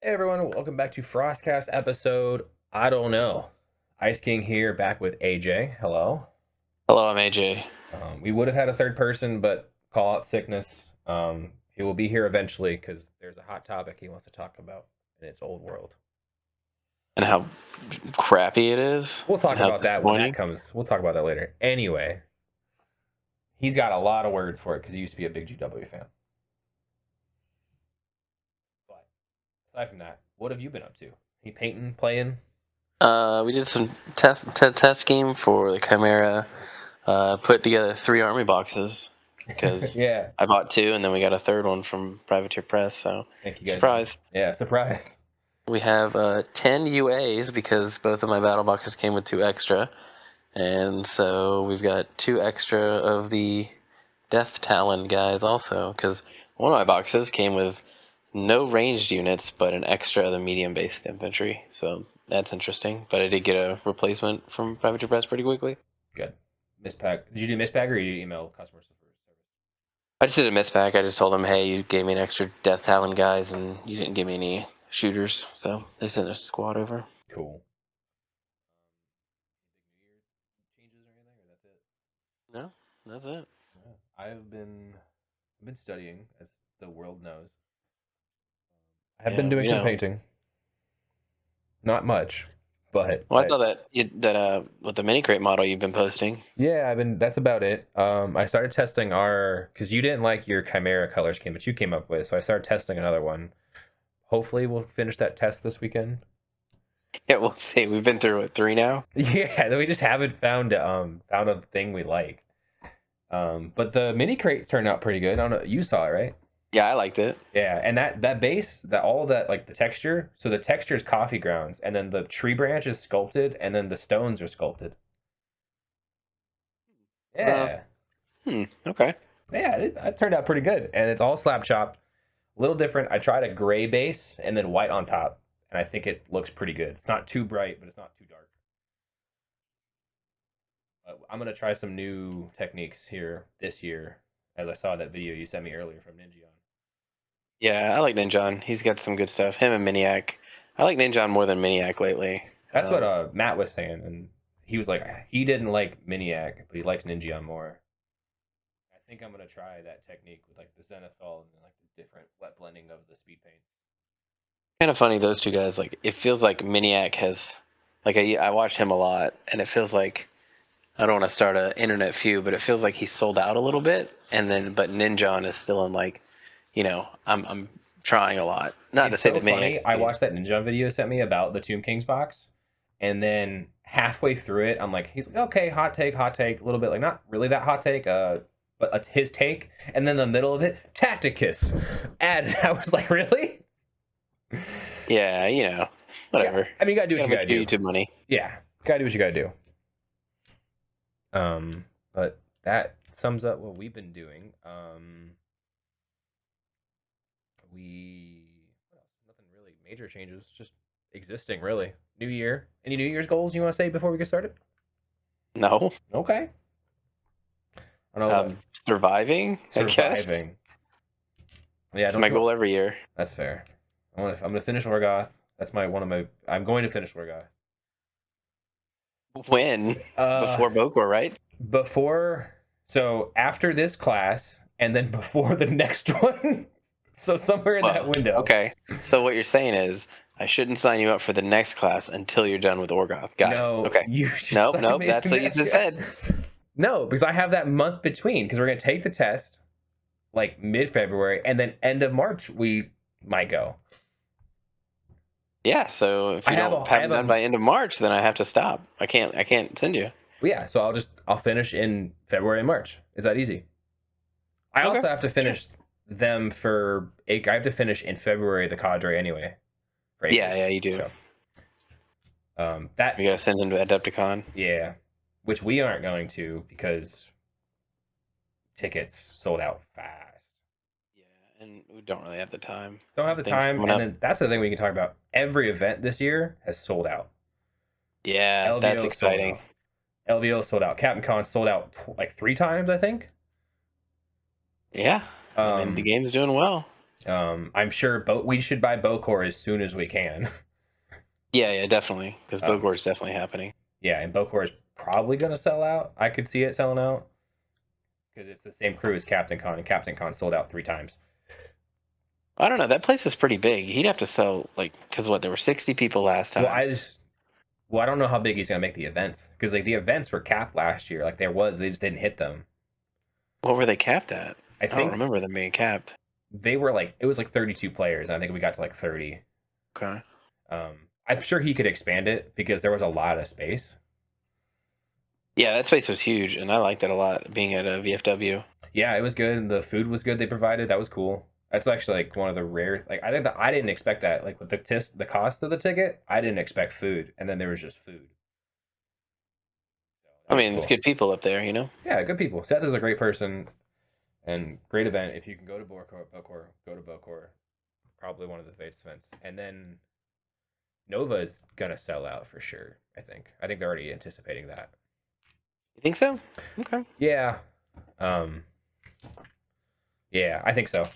Hey everyone, welcome back to FrostCast episode, I don't know. Ice King here, back with AJ. Hello. Hello, I'm AJ. We would have had a third person, but call out sickness. He will be here eventually because there's a hot topic he wants to talk about in its old world. And how crappy it is. We'll talk And how about that when that disappointing. comes. We'll talk about that later. Anyway, he's got a lot of words for it because he used to be a big GW fan. But aside from that, what have you been up to? You painting, playing? We did some test game for the Chimera. Put together 3 army boxes because Yeah. I bought 2, and then we got a third one from Privateer Press. So Thank you guys. surprise. Yeah, surprise. We have 10 UAs because both of my battle boxes came with 2 extra, and so we've got 2 extra of the Death Talon guys also because one of my boxes came with no ranged units, but an extra of the medium-based infantry. So that's interesting. But I did get a replacement from Privateer Press pretty quickly. Good. Mispack. Did you do mispack or you email customer service? I just did a mispack. I just told them, hey, you gave me an extra Death Talon guys, and you didn't give me any shooters. So they sent their squad over. Cool. Changes or anything, or that's it? No, that's it. Yeah. I've been studying, as the world knows. I have been Yeah, doing we some know. painting. Not much, but Well, I saw that with the mini crate model you've been posting. yeah, I've been. That's about it. I started testing our because you didn't like your Chimera color scheme, but you came up with, so I started testing another one. Hopefully, we'll finish that test this weekend. Yeah, we'll see. We've been through 3 now. Yeah, we just haven't found a thing we like. But the mini crates turned out pretty good. I don't know, you saw it, right? Yeah, I liked it. Yeah, and that base, that all that like the texture. So the texture is coffee grounds, and then the tree branch is sculpted, and then the stones are sculpted. Uh, Yeah, okay. yeah, it turned out pretty good, and it's all slap chopped. A little different. I tried a gray base and then white on top, and I think it looks pretty good. It's not too bright, but it's not too dark. I'm gonna try some new techniques here this year, as I saw that video you sent me earlier from Ninja. Yeah, I like Ninjon. He's got some good stuff. Him and Miniac. I like Ninjon more than Miniac lately. That's what Matt was saying, and he was like he didn't like Miniac, but he likes Ninja more. I think I'm gonna try that technique with like the Zenithal and like the different wet blending of the speed paints. Kind of funny, those two guys. Like, it feels like Miniac has, like, I watched him a lot, and it feels like, I don't want to start an internet feud, but it feels like he sold out a little bit, and then but Ninjon is still in, like, I'm trying a lot. Not to It's say so that Miniac funny. is I being. watched that Ninja video sent me about the Tomb Kings box, and then halfway through it, I'm like, he's like, okay, hot take, a little bit like not really that hot take, but his take, and then the middle of it, Tacticus added. I was like, really? Yeah, Yeah, whatever. I mean, you gotta do You what gotta you make gotta your do. YouTube money. Yeah, gotta do what you gotta do. But that sums up what we've been doing. We what else? Nothing really major changes, just existing really. New year. Any New Year's goals you want to say before we get started? No, Okay. I know surviving, I guess. surviving. Yeah, It's don't my you want? goal every year. That's fair. I'm gonna finish Orgoth. That's my one of my. I'm going to finish Orgoth. When? Uh, Before Bokor, right? before so after this class and then before the next one. So somewhere in that Well, window. okay. So what you're saying is I shouldn't sign you up for the next class until you're done with Orgoth. Got it. No, Okay. you should Nope, sign nope. me. That's what you just Yeah. said. No, because I have that month between because we're gonna take the test like mid-February and then end of March we might go. Yeah. So if I you have don't a I have have it done a by end of March, then I have to stop. I can't. I can't send you. yeah, so I'll finish in February and March. Is that easy? I Okay. also have to Sure. finish them for I have to finish in February the cadre anyway for Yeah. acres. Yeah. You do. So You that gotta send him to Adepticon. yeah, which we aren't going to because tickets sold out fast. Yeah. And we don't really have the time Don't have with the things time, coming and up. then that's the thing we can talk about. Every event this year has sold out. Yeah, that's LVO sold exciting. out. LVO sold out. Captain Con sold out like 3 times, I think. Yeah. I mean, the Um, game's doing well. I'm sure we should buy Bocor as soon as we can. Yeah, definitely, because Um, Bogor is definitely happening. yeah, and Bocor is probably gonna sell out. I could see it selling out because it's the same crew as Captain Con, and Captain Con sold out 3 times. I don't know. That place is pretty big. He'd have to sell like because what there were 60 people last Well, time. I don't know how big he's gonna make the events because like the events were capped last year. Like they just didn't hit them. What were they capped at? I I don't think remember them being capped. they were like it was like 32 players, and I think we got to like 30. Okay. I'm sure he could expand it because there was a lot of space. Yeah, that space was huge, and I liked it a lot being at a VFW. Yeah, it was good. The food was good they provided. That was cool. That's actually like one of the rare. Like I think that I didn't expect that. Like with the cost of the ticket, I didn't expect food, and then there was just food. So I that was mean, it's cool. good people up there, you know. Yeah, good people. Seth is a great person and great event. If you can go to Bocor, go to Bocor. Probably one of the best events. And then Nova is gonna sell out for sure. I think. I think they're already anticipating that. You think so? Okay. Yeah. Um. Yeah, I think so.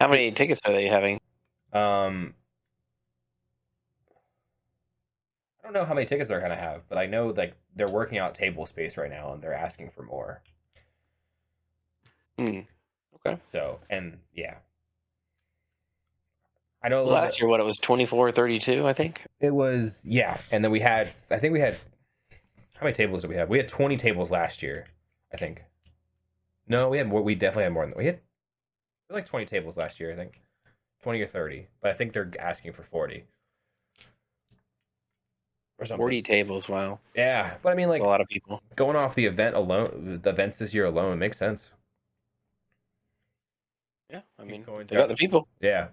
How many tickets are they having? Um. I don't know how many tickets they're gonna have, but I know like they're working out table space right now, and they're asking for more. Hmm. Okay. So and yeah, I know a little Last bit. year, what it was 24, 32, I think. It was yeah, and then I think we had how many tables did we have? We had 20 tables last year, I think. No, we had more. We definitely had more than we had like 20 tables last year, I think. 20 or 30, but I think they're asking for 40 or something. 40 tables. Wow, Yeah, but I mean, a like lot of people. going off the event alone, the events this year alone makes sense. Yeah, I Keep mean, coins they got the got people. yeah.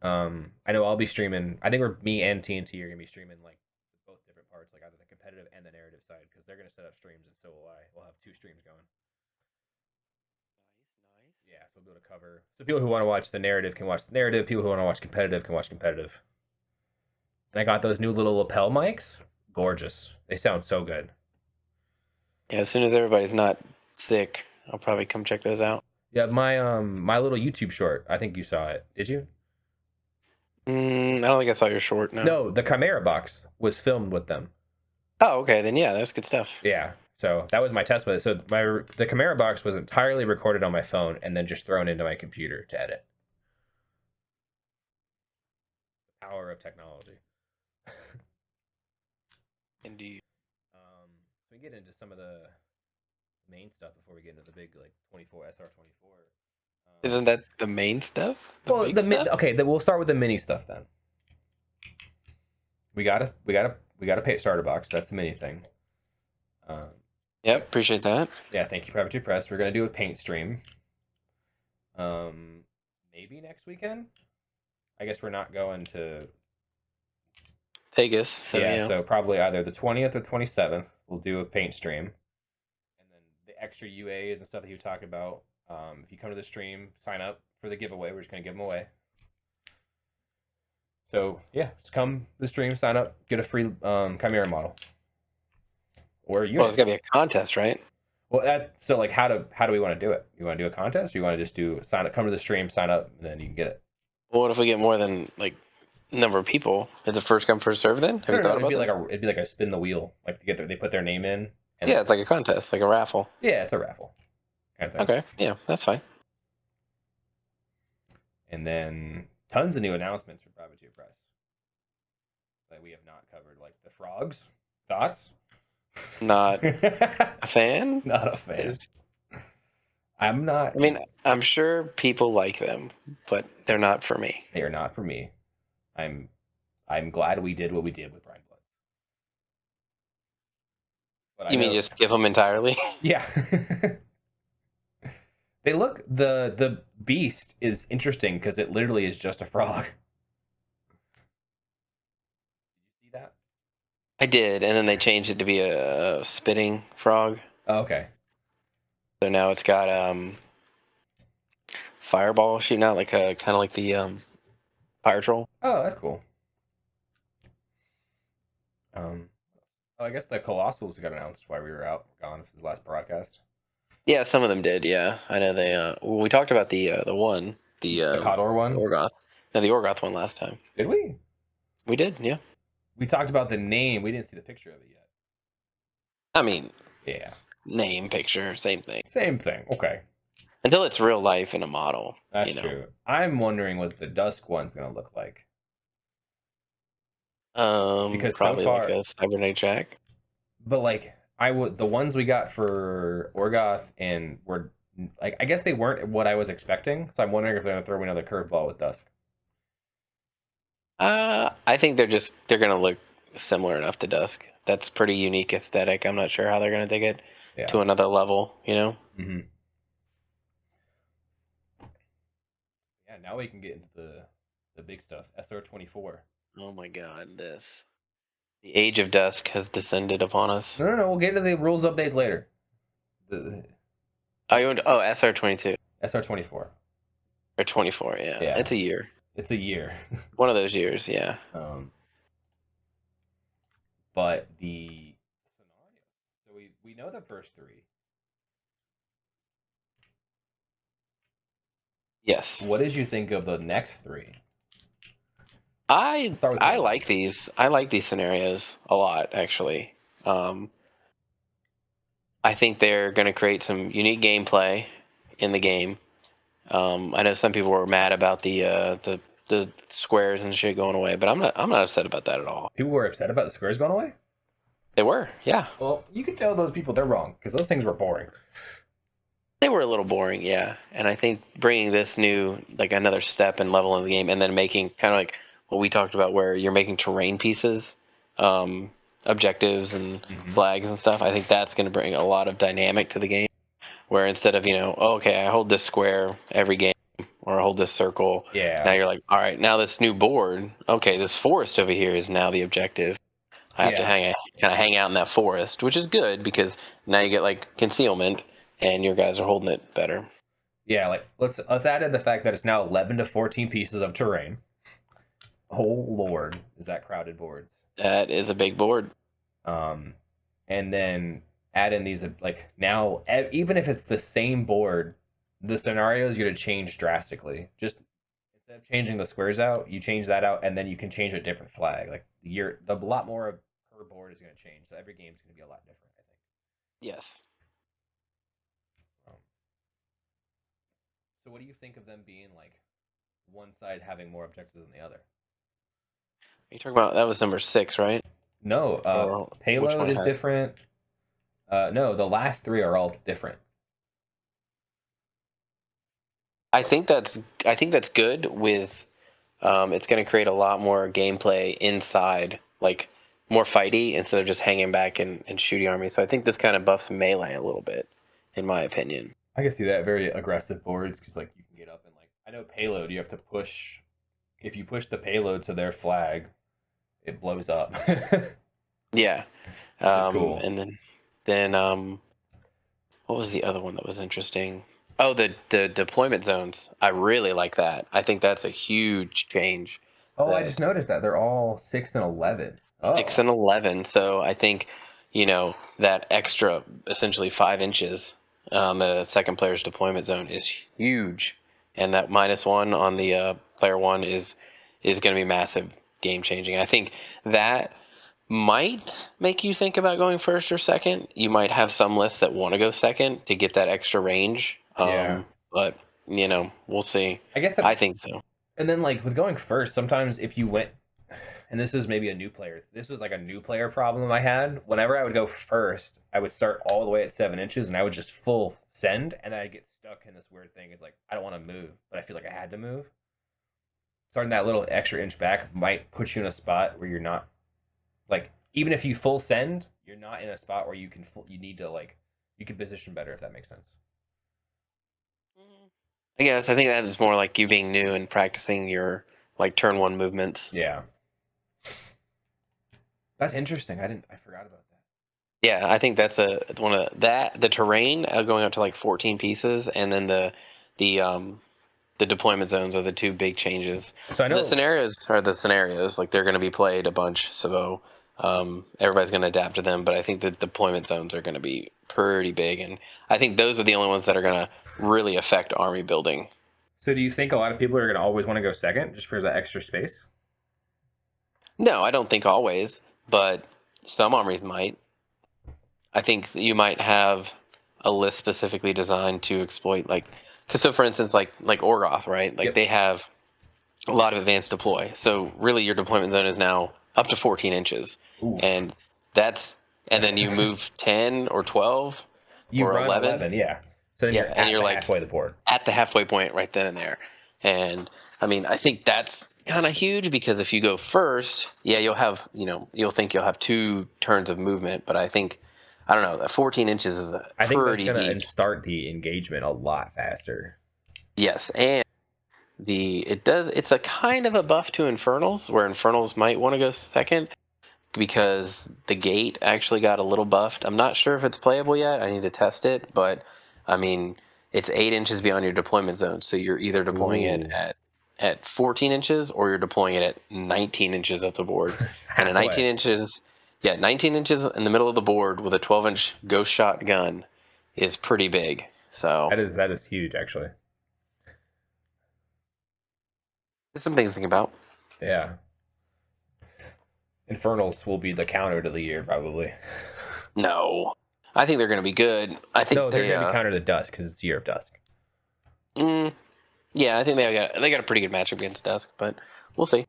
I know I'll be streaming. I think me and TNT are gonna be streaming like both different parts, like either the competitive and the narrative side, because they're gonna set up streams, and so will I. We'll have 2 streams going. Nice, nice. Yeah, so we'll be able to cover. So people who want to watch the narrative can watch the narrative. People who want to watch competitive can watch competitive. And I got those new little lapel mics. Gorgeous. They sound so good. Yeah, as soon as everybody's not sick, I'll probably come check those out. Yeah, my little YouTube short. I think you saw it. Did you? I don't think I saw your short. No. No, the Chimera box was filmed with them. Oh, okay. Then yeah, that's good stuff. Yeah. So that was my test with it. So the Chimera box was entirely recorded on my phone and then just thrown into my computer to edit. The power of technology. Indeed. So we get into some of the main stuff before we get into the big like 24 SR24. Isn't that the main stuff? The Well, big stuff? okay, then we'll start with the mini stuff then. We got a pay starter box. That's the mini thing. Um, Yep, appreciate that. yeah, thank you, Private 2 Press. We're gonna do a paint stream. Maybe next weekend. I guess we're not going to. Vegas. So Yeah, yeah. so probably either the 20th or 27th. We'll do a paint stream, and then the extra UAs and stuff that you talked about. If you come to the stream, sign up for the giveaway. We're just gonna give them away. So yeah, just come to the stream, sign up, get a free Chimera model or a Well, it's unit. gotta be a contest, right? Well, so like, how do we want to do it? You want to do a contest? Or you want to just sign up, come to the stream, sign up, and then you can get it. Well, what if we get more than like number of people? Is it first come first serve then? Have No, you no, no. thought about this? It'd be like a spin the wheel. Like they put their name in, and Yeah, then it's like a contest, like a raffle. yeah, it's a raffle kind of thing. Okay, yeah, that's fine. And then tons of new announcements from Private 2 Press that we have not covered, like the frogs. Thoughts? Not a fan. Not a fan. Is- I'm not. I mean, I'm sure people like them, but they're not for me. They are not for me. I'm glad we did what we did with Brian Blood. But I You mean know, just give them entirely? yeah. They look the beast is interesting because it literally is just a frog. Did you see that? I did, and then they changed it to be a spitting frog. Oh, okay. So now it's got fireball shooting out like a kind of like the fire troll. Oh, that's cool. Um, oh, I guess the Colossals got announced while we were out gone for the last broadcast. Yeah, some of them did. Yeah, I know they. Well, we talked about the one. The Khador one. Orgoth. No, the Orgoth one last time. Did we? We did, yeah. We talked about the name. We didn't see the picture of it yet. I mean, Yeah. name, picture, same thing. Same thing. Okay. Until it's real life in a model. That's true. I'm wondering what the Dusk one's gonna look like. Because so Probably far, like a Cybernetic Jack. but like the ones we got for Orgoth and were like, I guess they weren't what I was expecting. So I'm wondering if they're gonna throw me another curveball with Dusk. I think they're gonna look similar enough to Dusk. That's pretty unique aesthetic. I'm not sure how they're gonna take it to another level. Mm-hmm. Yeah. Now we can get into the big stuff. SR24. Oh my God, the age of Dusk has descended upon us. No. We'll get into the rules updates later. The SR22 SR24 or 24. Yeah, it's a year. It's a year. One of those years, yeah. But the scenarios. So we know the first three. Yes. What did you think of the next three? I like these. I like these scenarios a lot, actually. I think they're going to create some unique gameplay in the game. I know some people were mad about the squares and shit going away, but I'm not upset about that at all. People were upset about the squares going away? They were, yeah. Well, you can tell those people they're wrong because those things were boring. They were a little boring, yeah. And I think bringing this new, like another step and level in the game, and then making kind of like what we talked about, where you're making terrain pieces, objectives and flags and stuff. I think that's going to bring a lot of dynamic to the game. Where instead of okay, I hold this square every game, or I hold this circle. Yeah. Now you're like, all right, now this new board. Okay, this forest over here is now the objective. I have to hang out in that forest, which is good because now you get like concealment, and your guys are holding it better. Yeah, like let's add in the fact that it's now 11 to 14 pieces of terrain. Oh Lord, is that crowded boards? That is a big board. And then add in these like now even if it's the same board, the scenarios you're gonna change drastically. Just instead of changing the squares out, you change that out, and then you can change a different flag. Like the lot more per board is gonna change, so every game's gonna be a lot different. I think. Yes. So what do you think of them being like one side having more objectives than the other? Are you talking about that was number 6, right? No, payload is different. No, the last three are all different. I think that's good. With it's going to create a lot more gameplay inside, like more fighty instead of just hanging back and shooting armies. So I think this kind of buffs melee a little bit, in my opinion. I can see that. Very aggressive boards because like you can get up and like I know payload you have to push. If you push the payload to their flag, it blows up. Yeah. Cool. And then what was the other one that was interesting? Oh, the deployment zones. I really like that. I think that's a huge change. Oh, I just noticed that they're all 6 and 11. 6 and 11. So I think that extra essentially 5 inches on the second player's deployment zone is huge, and that -1 on the player one is going to be massive, game changing. I think that might make you think about going first or second. You might have some lists that want to go second to get that extra range. But we'll see. I think so. And then like with going first, sometimes if you went, and this is maybe a new player, this was like a new player problem I had. Whenever I would go first, I would start all the way at 7 inches and I would just full send, and then I'd get stuck in this weird thing. It's like I don't want to move, but I feel like I had to move. Starting that little extra inch back might put you in a spot where you're not, like, even if you full send, you're not in a spot where you need to like, you can position better, if that makes sense. I guess I think that is more like you being new and practicing your like turn 1 movements. Yeah. That's interesting. I forgot about that. Yeah, I think that's one of the terrain going up to like 14 pieces, and then the deployment zones are the 2 big changes. So I know the scenarios are the scenarios, like they're going to be played a bunch, so everybody's going to adapt to them. But I think the deployment zones are going to be pretty big, and I think those are the only ones that are going to really affect army building. So do you think a lot of people are going to always want to go second just for that extra space? No, I don't think always, but some armies might. I think you might have a list specifically designed to exploit, like, because so for instance, like Orgoth, right? Like Yep. they have a lot of advanced deploy. So really, your deployment zone is now up to 14 inches, Oof. and that's and then you move 10 or 12 You or run 11. 11, yeah. So then Yeah, you're and at you're the like halfway of the board. at the halfway point right then and there. And I mean, I think that's kind of huge because if you go first, yeah, you'll have, you'll think you'll have 2 turns of movement, but I don't know, that 14 inches is a I think that's pretty going deep. to start the engagement a lot faster. Yes, and it's a kind of a buff to Infernals, where Infernals might want to go second because the gate actually got a little buffed. I'm not sure if it's playable yet. I need to test it, but I mean, it's 8 inches beyond your deployment zone, so you're either deploying it Ooh. at 14 inches or you're deploying it at 19 inches at the board. And a 19 Halfway. inches, yeah, 19 inches in the middle of the board with a 12-inch ghost shot gun is pretty big. So That is huge, actually. there's some things to think about. Yeah. Infernals will be the counter to the year, probably. No, I think they're going to be good. I think No, they're going to be counter to Dusk because it's Year of Dusk. mm, yeah, I think they got a pretty good matchup against Dusk, but we'll see.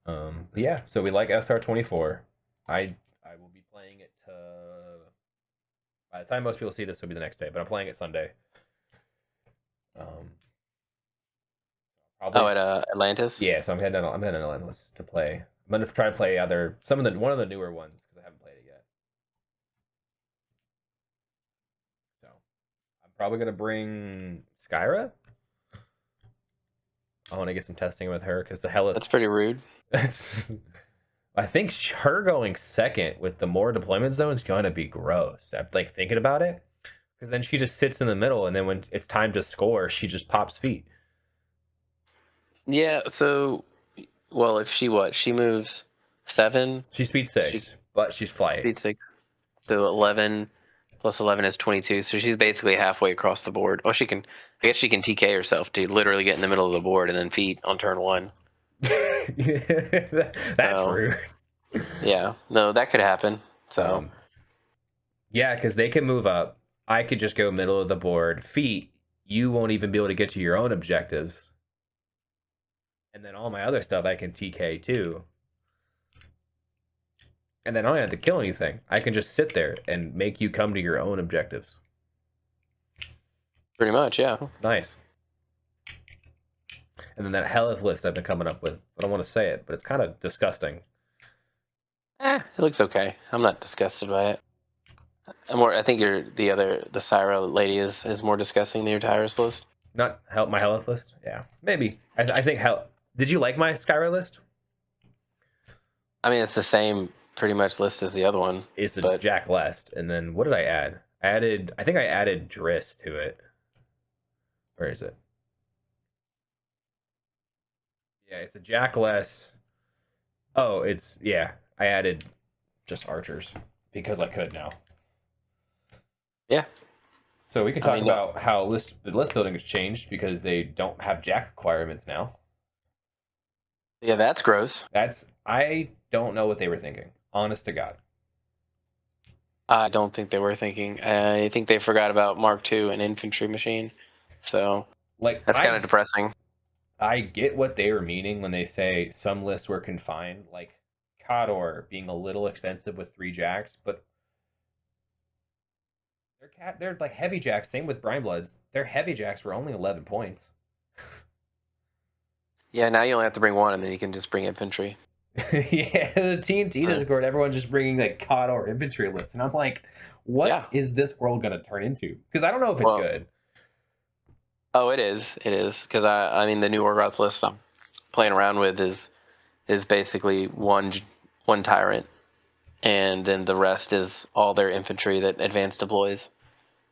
But yeah, so we like SR-24. I will be playing it. By the time most people see this, will be the next day, but I'm playing it Sunday. Um, Oh, probably. at Atlantis. Yeah, so I'm heading to Endless to play. I'm gonna try to play one of the newer ones because I haven't played it yet. So I'm probably gonna bring Skyra. I want to get some testing with her because the hell That's pretty rude. it's. I think her going second with the more deployment zone is going to be gross. I'm like thinking about it because then she just sits in the middle, and then when it's time to score, she just pops feet. Yeah. So, well, if she moves 7, She's speed she 6, but she's flight. beats 6. So 11 plus 11 is 22. So she's basically halfway across the board. Oh, I guess she can TK herself to literally get in the middle of the board and then feet on turn 1. That's So rude. yeah, no, that could happen. So Um, yeah, because they can move up. I could just go middle of the board. Feet, you won't even be able to get to your own objectives. And then all my other stuff I can TK too. And then I don't have to kill anything. I can just sit there and make you come to your own objectives. pretty much, yeah. Nice. And then that Helith list I've been coming up with. I don't want to say it, but it's kind of disgusting. It looks okay. I'm not disgusted by it. I think the Syra lady is more disgusting than your Tyrus list. Not help my Helith list? Yeah. Maybe. I think Hell. Did you like my Skyra list? I mean, it's the same pretty much list as the other one, It's a but Jack Lest. And then what did I add? I think I added Driss to it. Where is it? Yeah, it's a Jack Less. Oh, yeah. I added just archers because I could now. yeah. So we can I talk mean, no, about how the list building has changed because they don't have Jack requirements now. yeah, that's gross. I don't know what they were thinking. Honest to God. I don't think they were thinking. I think they forgot about Mark II, an infantry machine. So Like that's kind of depressing. I get what they were meaning when they say some lists were confined, like Kador being a little expensive with 3 jacks, but they're like heavy jacks. Same with Brine Bloods. Their heavy jacks were only 11 points. Yeah, now you only have to bring one, and then you can just bring infantry. Yeah, the TNT Discord, everyone's just bringing like Kador infantry list, and I'm like, what Yeah. is this world gonna turn into? Because I don't know if it's Well, good. oh, it is. It is because I mean the new Orgoth list I'm playing around with is basically one tyrant, and then the rest is all their infantry that advance deploys.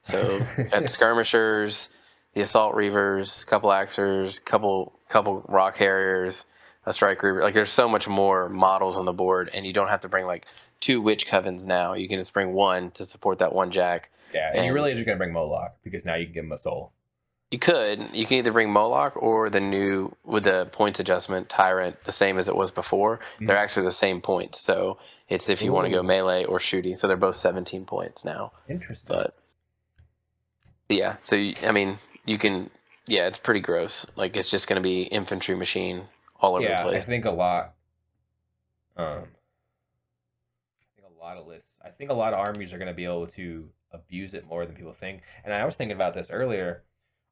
So you got skirmishers, the assault reavers, couple axers, couple rock harriers, a strike reaver. Like there's so much more models on the board, and you don't have to bring like 2 witch covens now. You can just bring one to support that one jack. Yeah, and you And really are just gonna bring Moloch because now you can give him a soul. You can either bring Moloch or the new with the points adjustment Tyrant, the same as it was before. They're Mhm. actually the same points, so it's if you want to go Ooh, melee or shooting. So they're both 17 points now. interesting. But yeah, so I mean, you can. Yeah, it's pretty gross. Like it's just going to be infantry machine all over the Yeah, I place. think a lot. I think a lot of lists. I think a lot of armies are going to be able to abuse it more than people think. And I was thinking about this earlier.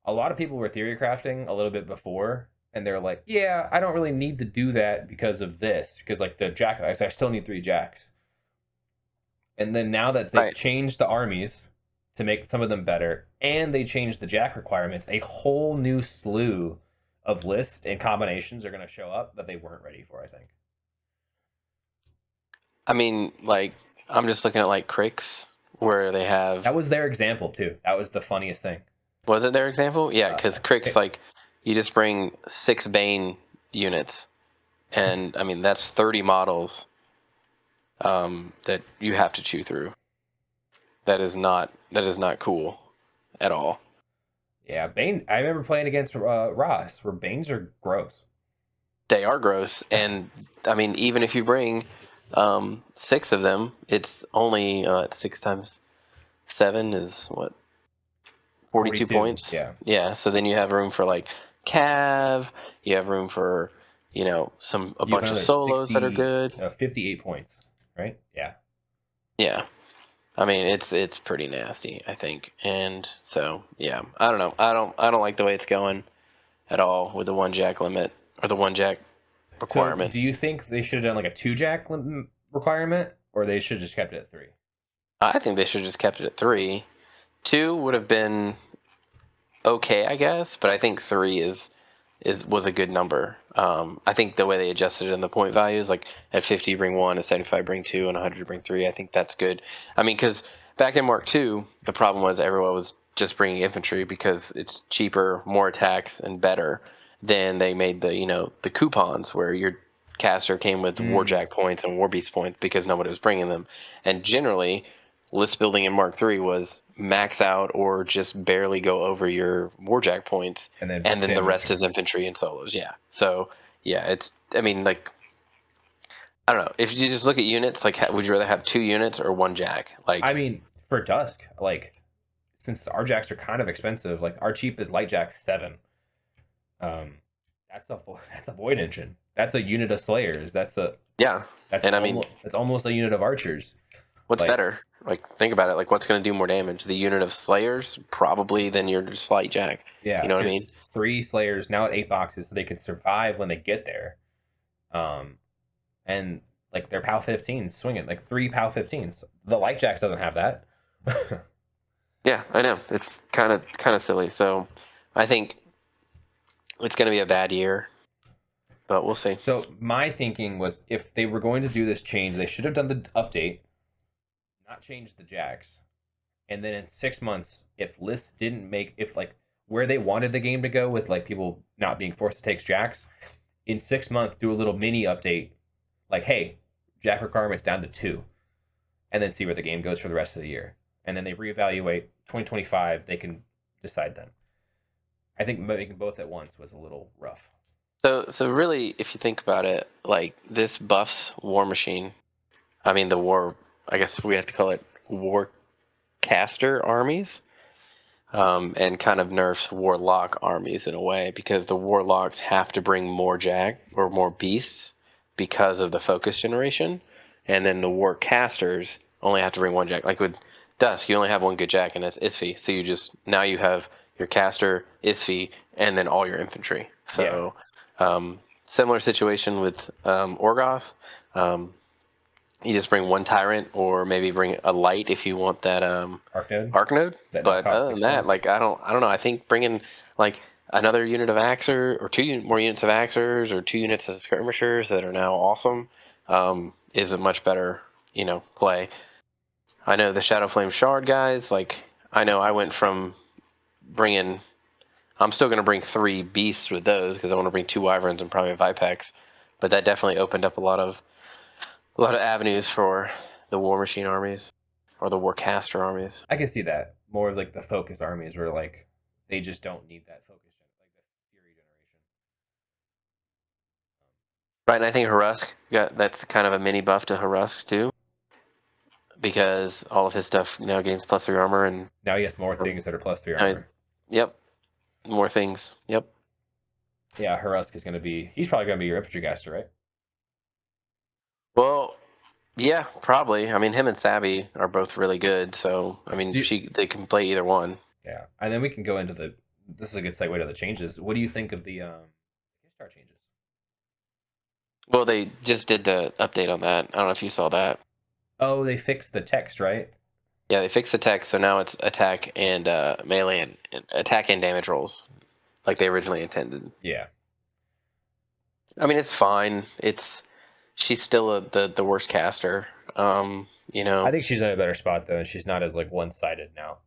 A lot of people were theory crafting a little bit before, and they're like, "Yeah, I don't really need to do that because of this, because like the jack, I still need 3 jacks." And then now that they've Right. changed the armies to make some of them better, and they changed the jack requirements, a whole new slew of lists and combinations are going to show up that they weren't ready for. I think I mean, like I'm just looking at like Cricks where they have. that was their example too. That was the funniest thing. Was it their example? Yeah, Uh, because Cricks it, like you just bring 6 Bane units, and I mean that's 30 models that you have to chew through. That is not cool at all. Yeah, Bane. I remember playing against Ross, where Banes are gross. They are gross, and I mean even if you bring 6 of them, it's only 6 times 7 is what 42 42. points. Yeah, Yeah, so then you have room for like Cav. You have room for a you have bunch of another solos that are good. 58 points, right? Yeah. Yeah. I mean, it's pretty nasty, I think. And so, yeah, I don't know. I don't like the way it's going at all with the 1 jack limit or the 1 jack So, requirement. do you think they should have done like a 2 jack requirement, or they should have just kept it at 3? I think they should have just kept it at 3. 2 would have been okay, I guess, but I think 3 was a good number. I think the way they adjusted it in the point values, like at 50 bring 1, at 75 bring 2, and 100 bring 3. I think that's good. I mean, because back in Mark II, the problem was everyone was just bringing infantry because it's cheaper, more attacks, and better. Then they made the coupons where your caster came with Mm. warjack points and warbeast points because nobody was bringing them. And generally, list building in Mark III was max out or just barely go over your warjack points, And then and then the spam rest infantry. is infantry and solos. Yeah. So yeah, I mean, like I don't know. If you just look at units, like would you rather have 2 units or 1 jack? I Like mean, for Dusk, like since our jacks are kind of expensive, like our cheapest light jack 7. Um, that's a void engine. That's a unit of slayers. yeah, and I mean, That's almost a unit of archers. what's Like, better? Like think about it. Like what's going to do more damage? The unit of slayers probably than your slight jack. You yeah, know what I mean? because 3 slayers now at 8 boxes, so they could survive when they get there. Um, and like their PAL 15s swinging like 3 PAL 15s. The light jacks doesn't have that. Yeah, I know. It's kind of silly. So I think it's going to be a bad year, but we'll see. So my thinking was, if they were going to do this change, they should have done the update, not change the jacks, and then in 6 months, if lists didn't make, if like where they wanted the game to go with like people not being forced to take jacks, in 6 months do a little mini update, like hey, jack requirements down to 2, and then see where the game goes for the rest of the year, and then they reevaluate 2025. They can decide then. I think making both at once was a little rough. So really, if you think about it, like this buffs War Machine. I mean, the war. I guess we have to call it War Caster armies, and kind of nerfs Warlock armies in a way because the Warlocks have to bring more Jack or more beasts because of the focus generation, and then the War Casters only have to bring 1 Jack. Like with Dusk, you only have 1 good Jack, and it's Isfi. So now you have your Caster, Isfi, and then all your infantry. Yeah, So similar situation with Orgoth. Um, you just bring 1 Tyrant, or maybe bring a light if you want that arc node arc node. that now But costs other than six that, points. like I don't know. I think bringing like another unit of Axer or more units of Axers or 2 units of skirmishers that are now awesome is a much better play. I know the Shadow Flame Shard guys. Like I know I went from bringing. I'm still going to bring 3 beasts with those because I want to bring 2 wyverns and probably a Vipex. But that definitely opened up a lot of avenues for the War Machine armies or the Warcaster armies. I can see that more of like the focus armies were like. They just don't need that focus like the Fury generation. Right, and I think that's kind of a mini buff to Harusk too, because all of his stuff now gains +3 armor, and Now he has more things that are +3 now armor. Yep, more things. Yep. Yeah, Harusk is going to be. He's probably going to be your infantry caster, right? Well, yeah, probably. I mean, him and Thabby are both really good, so I mean, You, they can play either one. yeah, and then we can go into the. This is a good segue to the changes. What do you think of the star changes? Well, they just did the update on that. I don't know if you saw that. Oh, they fixed the text, right? Yeah, they fixed the text, so now it's attack and melee and attack and damage rolls, like they originally intended. Yeah. I mean, it's fine. She's still the worst caster. I think she's in a better spot though, and she's not as like one-sided now.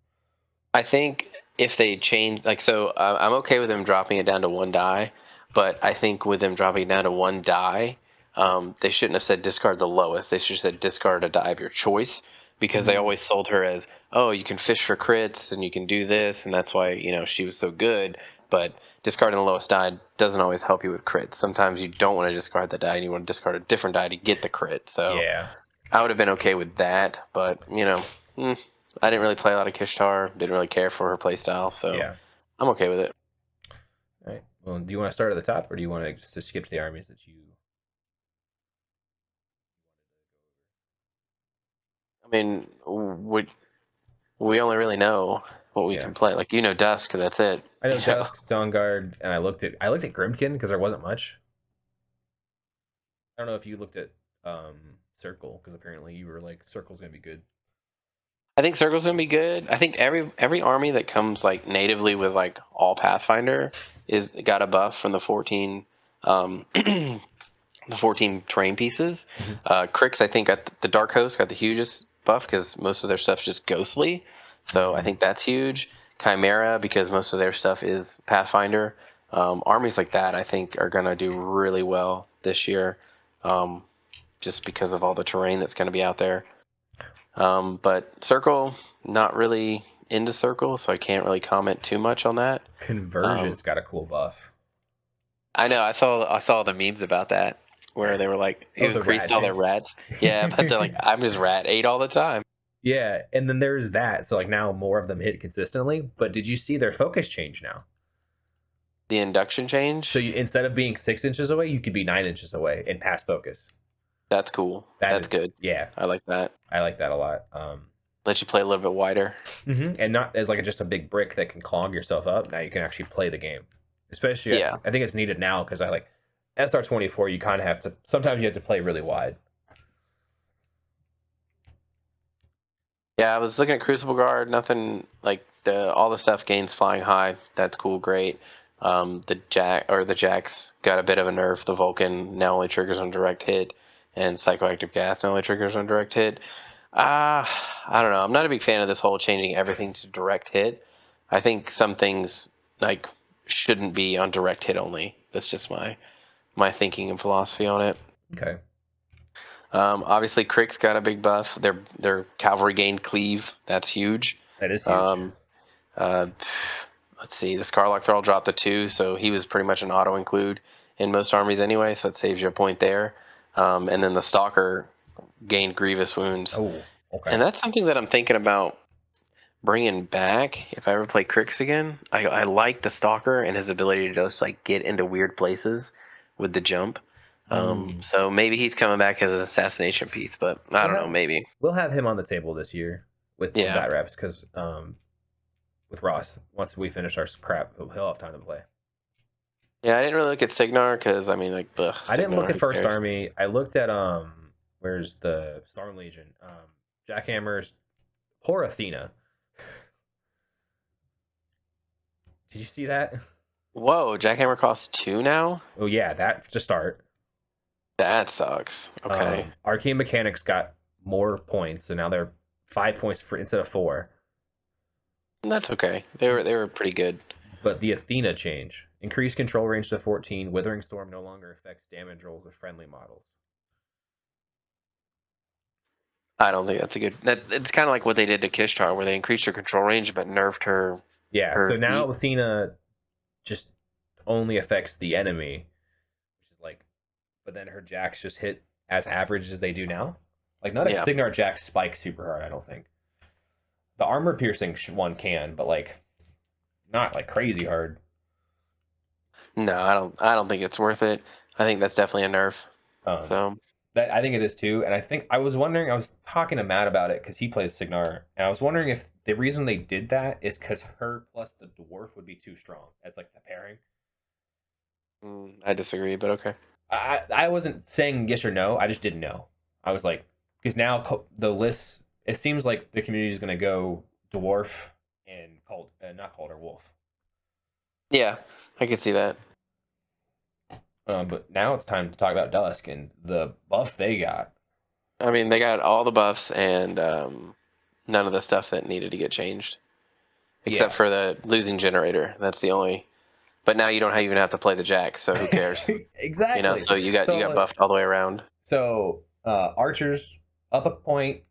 I think if they change, like, so I'm okay with them dropping it down to 1 die, but I think with them dropping it down to 1 die, they shouldn't have said discard the lowest. They should have said discard a die of your choice, because they always sold her as, oh, you can fish for crits and you can do this, and that's why she was so good. But discarding the lowest die doesn't always help you with crits. Sometimes you don't want to discard the die and you want to discard a different die to get the crit. So Yeah. I would have been okay with that, but I didn't really play a lot of Kishtar. Didn't really care for her playstyle, so Yeah. I'm okay with it. All right. Well, do you want to start at the top, or do you want to just skip to the armies that you? I mean, we only really know what we Yeah. can play. Like Dusk, that's it. I know Dusk, Dawnguard, and I looked at Grimkin because there wasn't much. I don't know if you looked at Circle because apparently you were like Circle's gonna be good. I think Circle's gonna be good. I think every army that comes like natively with like all Pathfinder is got a buff from the 14 the 14 terrain pieces. Crix, I think, got the Dark Host got the hugest buff because most of their stuff's just ghostly. So I think that's huge. Chimera, because most of their stuff is Pathfinder. Armies like that, I think, are going to do really well this year, just because of all the terrain that's going to be out there. But Circle, not really into Circle, so I can't really comment too much on that. Convergence got a cool buff. I know. I saw the memes about that where they were like, Oh, you the increased rat all their tank. rats. Yeah, but they're like, I'm just rat 8 all the time. Yeah, and then there's that. So like now more of them hit consistently. But did you see their focus change now? The induction So change. you instead of being 6 inches away, you could be 9 inches away and pass focus. That's cool. That That's is, good. yeah, I like that. I like that a lot. Let you play a little bit wider. And not as like just a big brick that can clog yourself up. Now you can actually play the game. Especially, Yeah. I think it's needed now because I like SR24. You kind of have to. Sometimes you have to play really wide. Yeah, I was looking at Crucible Guard. Nothing like all the stuff gains flying high. That's cool, great. The Jax got a bit of a nerf. The Vulcan now only triggers on direct hit, and Psychoactive Gas now only triggers on direct hit. I don't know. I'm not a big fan of this whole changing everything to direct hit. I think some things like shouldn't be on direct hit only. That's just my thinking and philosophy on it. Okay, Obviously, Crick's got a big buff. Their cavalry gained cleave. That's huge. that is huge. Um, uh, let's see. The Scarlock Thrall dropped the 2, so he was pretty much an auto include in most armies anyway. So that saves you a point there. And then the Stalker gained grievous wounds, Oh, okay. and that's something that I'm thinking about bringing back if I ever play Crix again. I like the Stalker and his ability to just like get into weird places with the jump. So maybe he's coming back as an assassination piece, but I don't know. Maybe. We'll have him on the table this year with some Yeah. bat reps because with Ross, once we finish our crap, he'll have time to play. Yeah, I didn't really look at Signar because I mean, like, ugh, I didn't look Signar, at who First cares? Army. I looked at where's the Storm Legion? Jackhammer's poor Athena. Did you see that? Whoa, Jackhammer costs 2 now. Oh yeah, that to start. That sucks. Okay, Arcane Mechanics got more points, so now they're 5 points for instead of 4. that's okay. They were pretty good. But the Athena change. Increased control range to 14. Withering Storm no longer affects damage rolls of friendly models. I don't think that's a good. That it's kind of like what they did to Kishtar, where they increased her control range but nerfed her Yeah, her so now feet. Athena just only affects the enemy, which is like, but then her jacks just hit as average as they do now. Like, none of Yeah. Signar jacks spike super hard, I don't think. The armor piercing one can, but like, not like crazy hard. No, I don't think it's worth it. I think that's definitely a nerf. Um, So that I think it is too, and I think I was wondering. I was talking to Matt about it because he plays Signar, and I was wondering if the reason they did that is because her plus the dwarf would be too strong as like the pairing. I disagree, but okay. I wasn't saying yes or no. I just didn't know. I was like, because now the list, it seems like the community is going to go dwarf and not called or wolf. Yeah, I can see that. But now it's time to talk about Dusk and the buff they got. I mean, they got all the buffs and none of the stuff that needed to get changed, except Yeah, for the losing generator. That's the only. But now you don't even have to play the jack, so who cares? exactly. So you got So buffed all the way around. archers up a point,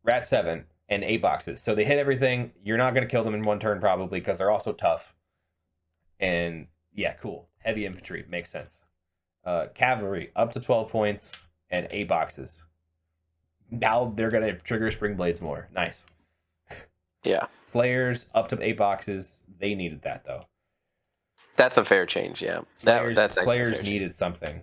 rat 7 and 8 boxes. So they hit everything. You're not going to kill them in one turn probably because they're also tough. And yeah, cool. Heavy infantry makes sense. Cavalry up to 12 points and 8 boxes. Now they're going to trigger spring blades more. Nice. Yeah, Slayers up to 8 boxes. They needed that though. that's a fair change. Yeah, that's actually a Slayers fair change. needed something.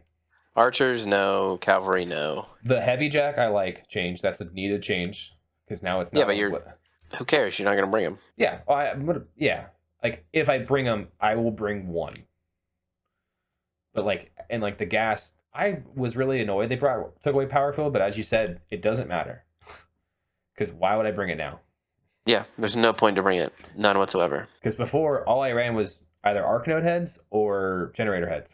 Archers, no. Cavalry, no. The heavy jack I like change. That's a needed change because now it's Yeah, not but like what. who cares? You're not gonna bring them. Yeah, yeah. Like if I bring them, I will bring one. But like and like the gas, I was really annoyed they took away power fill. But as you said, it doesn't matter because why would I bring it now? Yeah, there's no point to bring it. None whatsoever. Because before all I ran was either arc node heads or generator heads,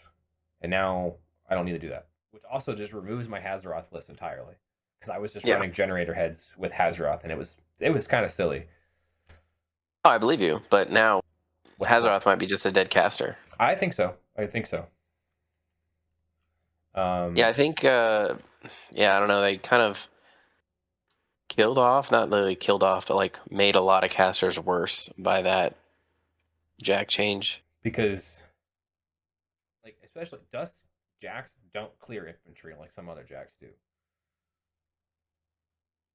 and now I don't need to do that. Which also just removes my Hazaroth list entirely because I was just Yeah. running generator heads with Hazaroth, and it was kind of silly. Oh, I believe you. But now What's four? Hazaroth might be just a dead caster. I think so. I think so. Yeah, I think. Yeah, I don't know. They kind of killed off, not literally killed off, but like made a lot of casters worse by that jack change. Because like especially dust jacks don't clear infantry like some other jacks do.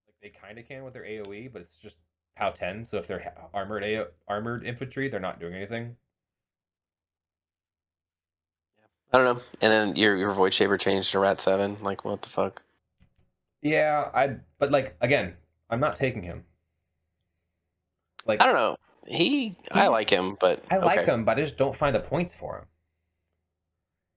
Like they kind of can with their AOE, but it's just POW 10. So if they're armored infantry, they're not doing anything. I don't know. And then your void shaper changed to rat 7. Like what the fuck? Yeah, but like again, I'm not taking him. I Like don't know. I he's like him, but I like okay. him, but I just don't find the points for him.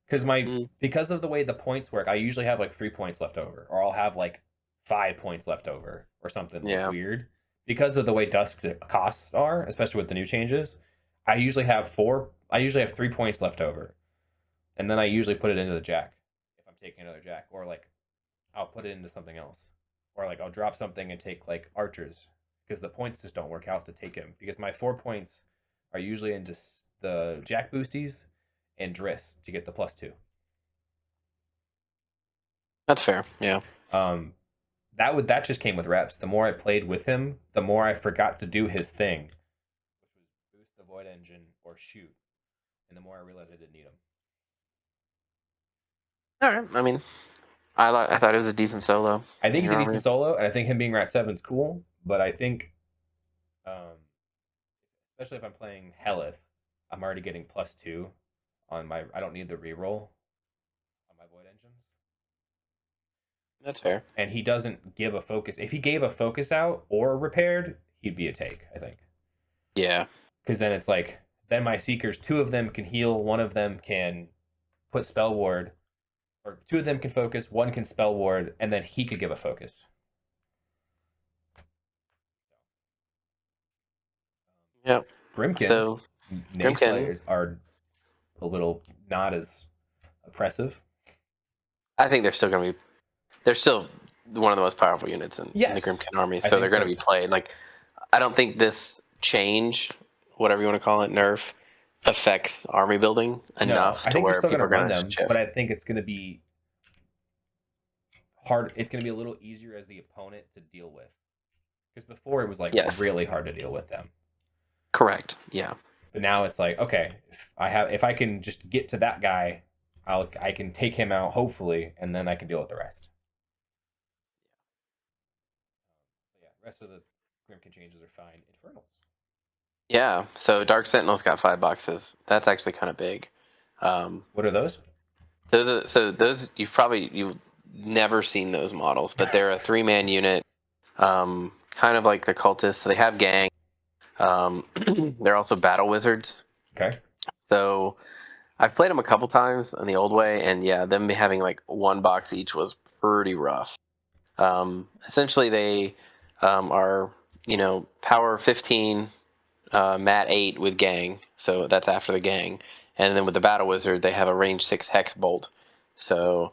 Because Mm, because of the way the points work, I usually have like 3 points left over, or I'll have like 5 points left over, or something like yeah, weird. Because of the way Dusk costs are, especially with the new changes, I usually have 4. I usually have 3 points left over, and then I usually put it into the Jack if I'm taking another Jack, or like I'll put it into something else, or like I'll drop something and take like archers because the points just don't work out to take him because my 4 points are usually into the Jack boosties and Driss to get the +2. that's fair. Yeah. Um, that just came with reps. The more I played with him, the more I forgot to do his thing, which was boost the void engine or shoot, and the more I realized I didn't need him. All right. I mean, I thought it was a decent solo I think in he's your a decent army. solo, and I think him being Rat 7 is cool. But I think, um, especially if I'm playing Helith, I'm already getting +2 on my. I don't need the reroll on my void engines, That's fair. and he doesn't give a focus. If he gave a focus out or repaired, he'd be a take. I think. Yeah. Because then it's like then my seekers, two of them can heal, one of them can put spell ward, or two of them can focus, one can spell ward, and then he could give a focus. Yep. Grimkin, So Grimkin, Nayslayers are a little not as oppressive. I think they're still one of the most powerful units in the Yes, Grimkin army. I So think they're gonna so be too. played. Like I don't think this change, whatever you want to call it, nerf, affects army building No, enough I to think you're where still going people to are run gonna them, but shift. I think it's going to be hard. It's going to be a little easier as the opponent to deal with. Because before it was like Yes. really hard to deal with them. Correct. Yeah. But now it's like, okay, if I can just get to that guy, I can take him out hopefully, and then I can deal with the rest. But yeah, the rest of the Grimkin changes are fine. Infernals. Yeah. So Dark Sentinel's got 5 boxes. That's actually kind of big. What are those? Those you've never seen those models, but they're a 3-man unit, kind of like the cultists. So they have gang. They're also battle wizards. Okay. So I've played them a couple times in the old way, and yeah, them having like 1 box each was pretty rough. Essentially, they are power 15, mat 8 with gang, so that's after the gang, and then with the battle wizard they have a range 6 hex bolt. So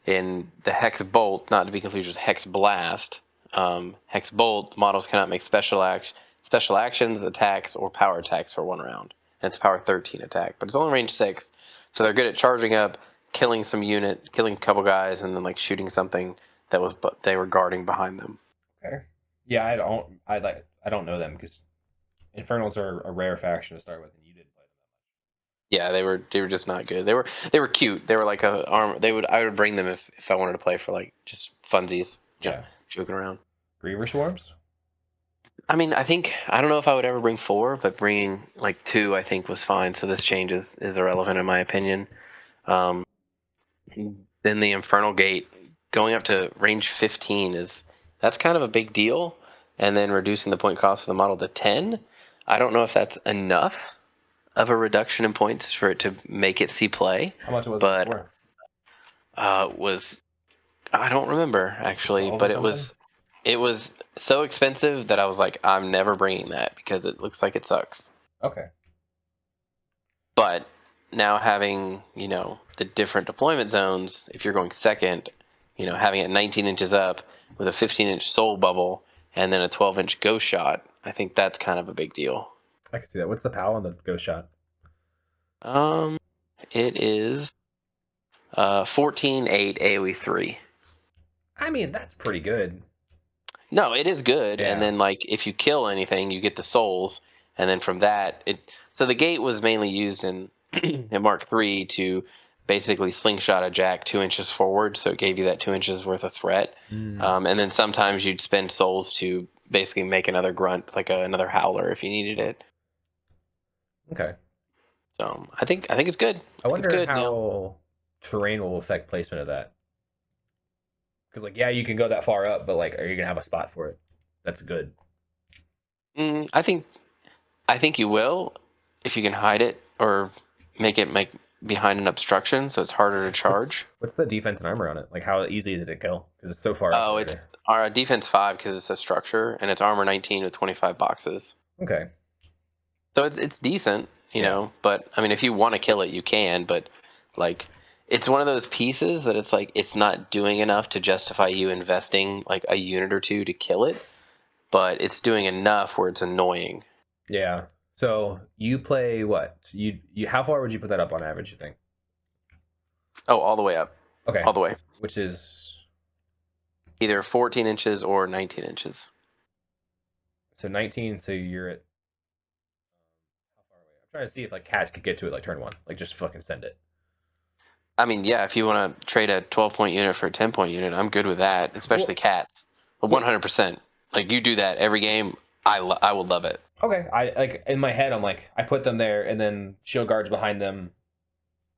in the hex bolt, not to be confused with hex blast, hex bolt models cannot make special actions, attacks, or power attacks for 1 round. And it's power 13 attack, but it's only range 6, so they're good at charging up, killing a couple guys, and then like shooting something they were guarding behind them. Okay. Yeah, I don't know them because Infernals are a rare faction to start with, and you didn't play them Yeah, they were just not good. They were cute. They were like a arm. I would bring them if I wanted to play for like just funsies, that much. Yeah. joking around. Griever Swarms? I mean, I don't know if I would ever bring 4, but bringing like 2, I think was fine. So this change is irrelevant in my opinion. Um, then the Infernal Gate going up to range 15 that's kind of a big deal, and then reducing the point cost of the model to 10. I don't know if that's enough of a reduction in points for it to make it see play. How much was it But before? was I don't remember Was it actually, 12 or but something? it was so expensive that I was like, I'm never bringing that because it looks like it sucks. Okay. But now having, the different deployment zones, if you're going second, having it 19 inches up with a 15-inch soul bubble and then a 12-inch ghost shot, I think that's kind of a big deal. I can see that. What's the PAL on the ghost shot? Um, it is 14-8 AoE 3. I mean, that's pretty good. No, it is good. And Yeah. then like if you kill anything, you get the souls, and then from that so the gate was mainly used in in Mark III to basically slingshot a jack 2 inches forward, so it gave you that 2 inches worth of threat. Mm, And then sometimes you'd spend souls to basically make another grunt, like another howler if you needed it. okay. So I think it's good. I It's wonder good, how terrain will affect placement of that. Because, like, yeah, you can go that far up, but, like, are you going to have a spot for it? That's good. I think you will if you can hide it or make it behind an obstruction so it's harder to charge. What's the defense and armor on it? Like, how easy is it to kill? Because it's so far up Oh, it's there. our defense 5 because it's a structure, and it's armor 19 with 25 boxes. Okay. So it's decent, Yeah. But I mean, if you want to kill it, you can. But like, it's one of those pieces that it's like it's not doing enough to justify you investing like a unit or two to kill it, but it's doing enough where it's annoying. Yeah. So you play what? You how far would you put that up on average, you think? Oh, all the way up, Okay. all the way, Which is either 14 inches or 19 inches. so 19, so you're at how far away? I'm trying to see if like cats could get to it like turn one. Like just fucking send it. I mean, yeah, if you want to trade a 12-point unit for a 10-point unit, I'm good with that, especially Well, cats. But wait. 100%. Like, you do that every game, I would love it. Okay. I like in my head I'm like I put them there and then shield guards behind them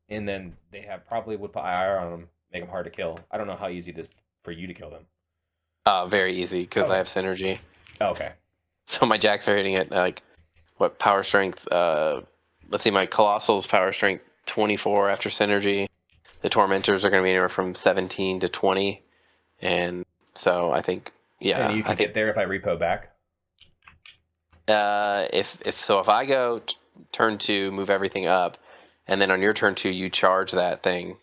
and then they have probably would put IR on them, make them hard to kill. I don't know how easy it is for you to kill them. Very easy, because I Okay. have synergy. Okay. So my jacks are hitting at, like, what, power strength? Let's see, my Colossal's power strength 24 after synergy. The Tormentors are going to be anywhere from 17 to 20. And so I think, And yeah, you I could think get there if I repo back. if I go turn 2, move everything up, and then on your turn 2 you charge that thing,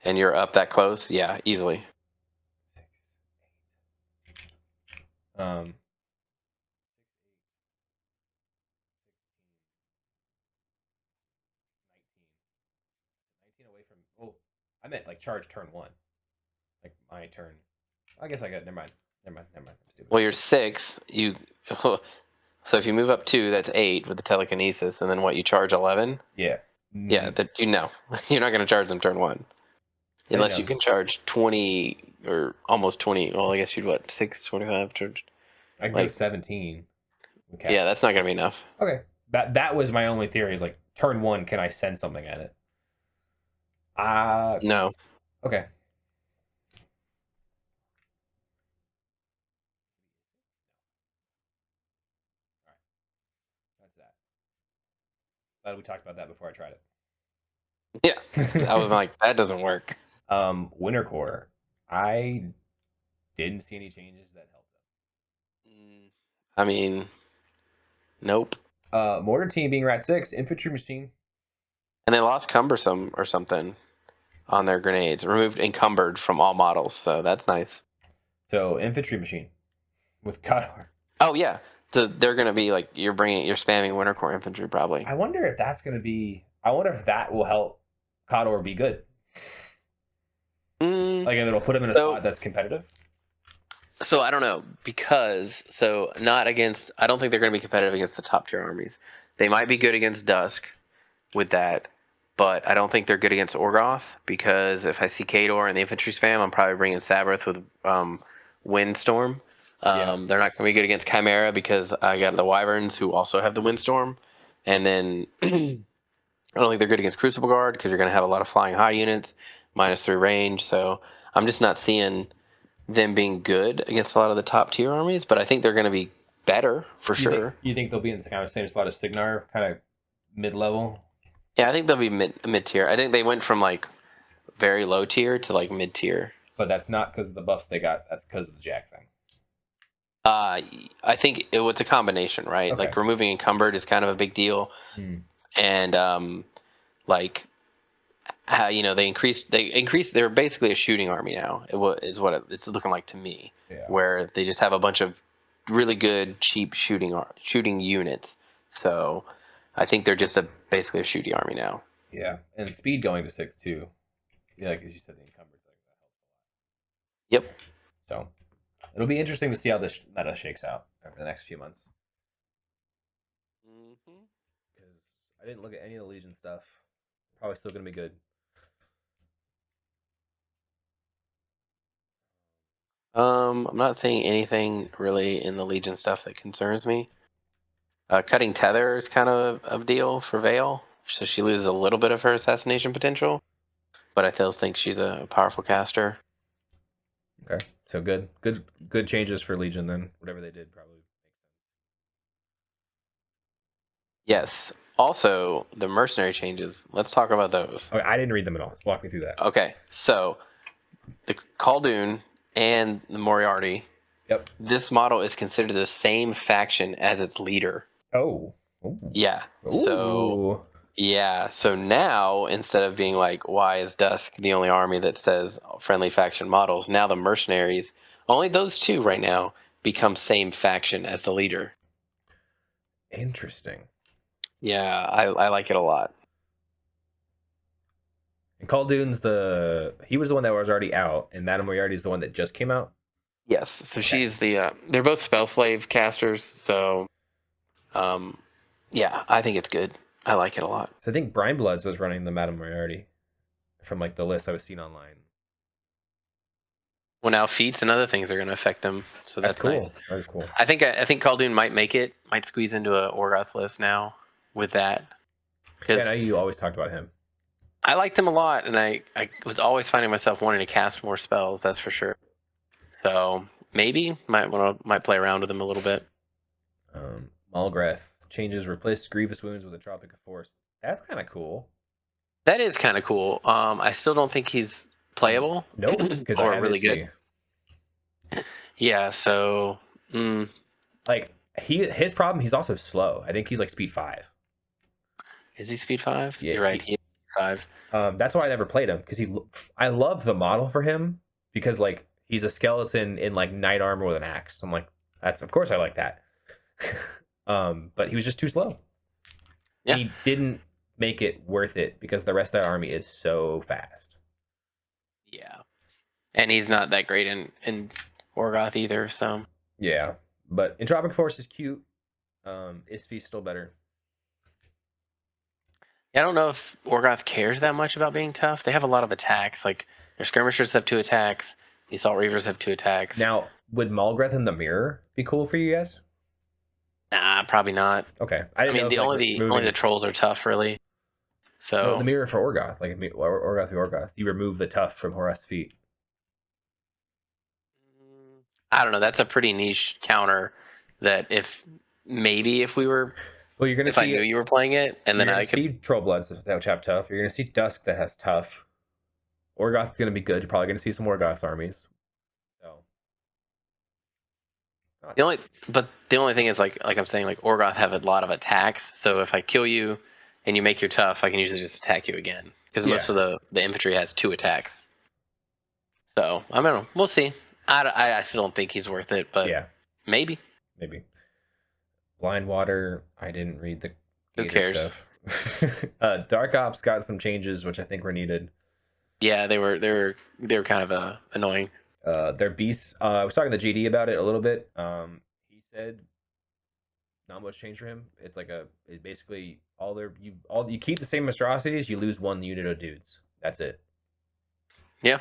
and you're up that close, yeah, easily. Um 19 away from oh I meant like charge turn one. Like my turn. I guess I got never mind. I'm stupid. Well, you're 6. So if you move up 2, that's 8 with the telekinesis, and then what, you charge 11? Yeah. Yeah, that you're not going to charge them turn 1 unless you can charge 20 or almost 20. Well, I guess you'd what, 6, 25 charge. I can go Like 17. Okay. yeah, that's not going to be enough. Okay. That was my only theory. Is like turn 1, can I send something at it? No. Okay. All right. That's that. Glad we talked about that before I tried Yeah, I was it. like, that doesn't work. Winter Core. I didn't see any changes that helped I mean, nope. them. Mortar team being rat 6, infantry machine. And they lost cumbersome or something on their grenades, removed encumbered from all models, so that's nice. So infantry machine with Kador. Oh yeah, they're gonna be like you're spamming Winter Core infantry probably. I wonder if that's going to be. I wonder if that will help Kador be good. Like if it'll put him in a spot that's competitive. So I don't know because not against. I don't think they're going to be competitive against the top tier armies. They might be good against Dusk with that, but I don't think they're good against Orgoth because if I see Kador and the infantry spam, I'm probably bringing Sabrith with Windstorm. They're not going to be good against Chimera because I got the Wyverns who also have the Windstorm, and then I don't think they're good against Crucible Guard because you're going to have a lot of flying high units, -3 range. So I'm just not seeing them being good against a lot of the top tier armies, but I think they're going to be better for sure. You think they'll be in the kind of same spot as Signar, kind of mid level? Yeah, I think they'll be mid tier. I think they went from like very low tier to like mid tier. But that's not because of the buffs they got. That's because of the Jack thing. I think it's a combination, right? Okay. Like removing encumbered is kind of a big deal, and like how they increased. They're basically a shooting army now. Is what it's looking like to me. Yeah. Where they just have a bunch of really good cheap shooting units. So I think they're just basically a shooting army now. Yeah, and speed going to 6 too. Yeah, like as you said, the encumbered thing that helps a lot. Yep. So it'll be interesting to see how this meta shakes out over the next few months. Because I didn't look at any of the Legion stuff. Probably still gonna be good. I'm not seeing anything really in the Legion stuff that concerns me. Cutting tether is kind of a deal for Vale, so she loses a little bit of her assassination potential, but I still think she's a powerful caster. Okay, so good changes for Legion then. Whatever they did probably makes sense. Yes. Also, the mercenary changes. Let's talk about those. Okay, I didn't read them at all. Walk me through that. Okay, so the Khaldun and the Moriarty. Yep. This model is considered the same faction as its leader. Oh. Ooh. Yeah. Ooh. So now instead of being like, why is Dusk the only army that says friendly faction models? Now the mercenaries, only those two right now, become same faction as the leader. Interesting. Yeah, I like it a lot. And Khaldun's he was the one that was already out, and Madame Moriarty is the one that just came out. Yes, so she's they're both spell slave casters, so yeah, I think it's good. I like it a lot. So I think Brine Bloods was running the Madame Moriarty from like the list I was seeing online. Well, now feats and other things are going to affect them, so that's cool. nice. That is cool. I think Khaldun might squeeze into a Orgoth list now with that. Yeah, I know you always talked about him. I liked him a lot, and I was always finding myself wanting to cast more spells. That's for sure. So maybe might play around with him a little bit. Malgrath changes replace grievous wounds with a tropic of force. That's kind of cool. That is kind of cool. I still don't think he's playable. No, because or really good. Yeah. So. Like his problem, he's also slow. I think he's like speed 5. Is he speed 5? Yeah, you're right. He's 5. That's why I never played him because I love the model for him because like he's a skeleton in like knight armor with an axe. I'm like, of course I like that. But he was just too slow. Yeah. He didn't make it worth it because the rest of that army is so fast. Yeah. And he's not that great in Orgoth either, so. Yeah. But Entropic Force is cute. Isfi's still better. I don't know if Orgoth cares that much about being tough. They have a lot of attacks. Like their skirmishers have 2 attacks. The Assault Reavers have 2 attacks. Now, would Malgreth in the mirror be cool for you guys? Nah, probably not. Okay, I I didn't know mean, if like only removing the trolls are tough, really. no the So mirror for Orgoth, like Orgoth v Orgoth, you remove the tough from Horus feet. I don't know. That's a pretty niche counter. That if we were Well, if I knew you were playing it, and you're then gonna I could. see Troll Bloods that have tough. You're gonna see Dusk that has tough. Orgoth's gonna be good. You're probably gonna see some Orgoth's armies. So The only the only thing is like I'm saying, like Orgoth have a lot of attacks. So if I kill you and you make your tough, I can usually just attack you again because yeah, most of the infantry has 2 attacks. So I don't know. We'll see. I still don't think he's worth it, but yeah, maybe. maybe. Blind Water. I didn't read the Who Gator cares? stuff. Dark Ops got some changes, which I think were needed. Yeah, they were kind of annoying. Their beasts. I was talking to GD about it a little bit. He said not much change for him. It's like it basically you keep the same monstrosities. You lose 1 unit of dudes. That's it. Yeah.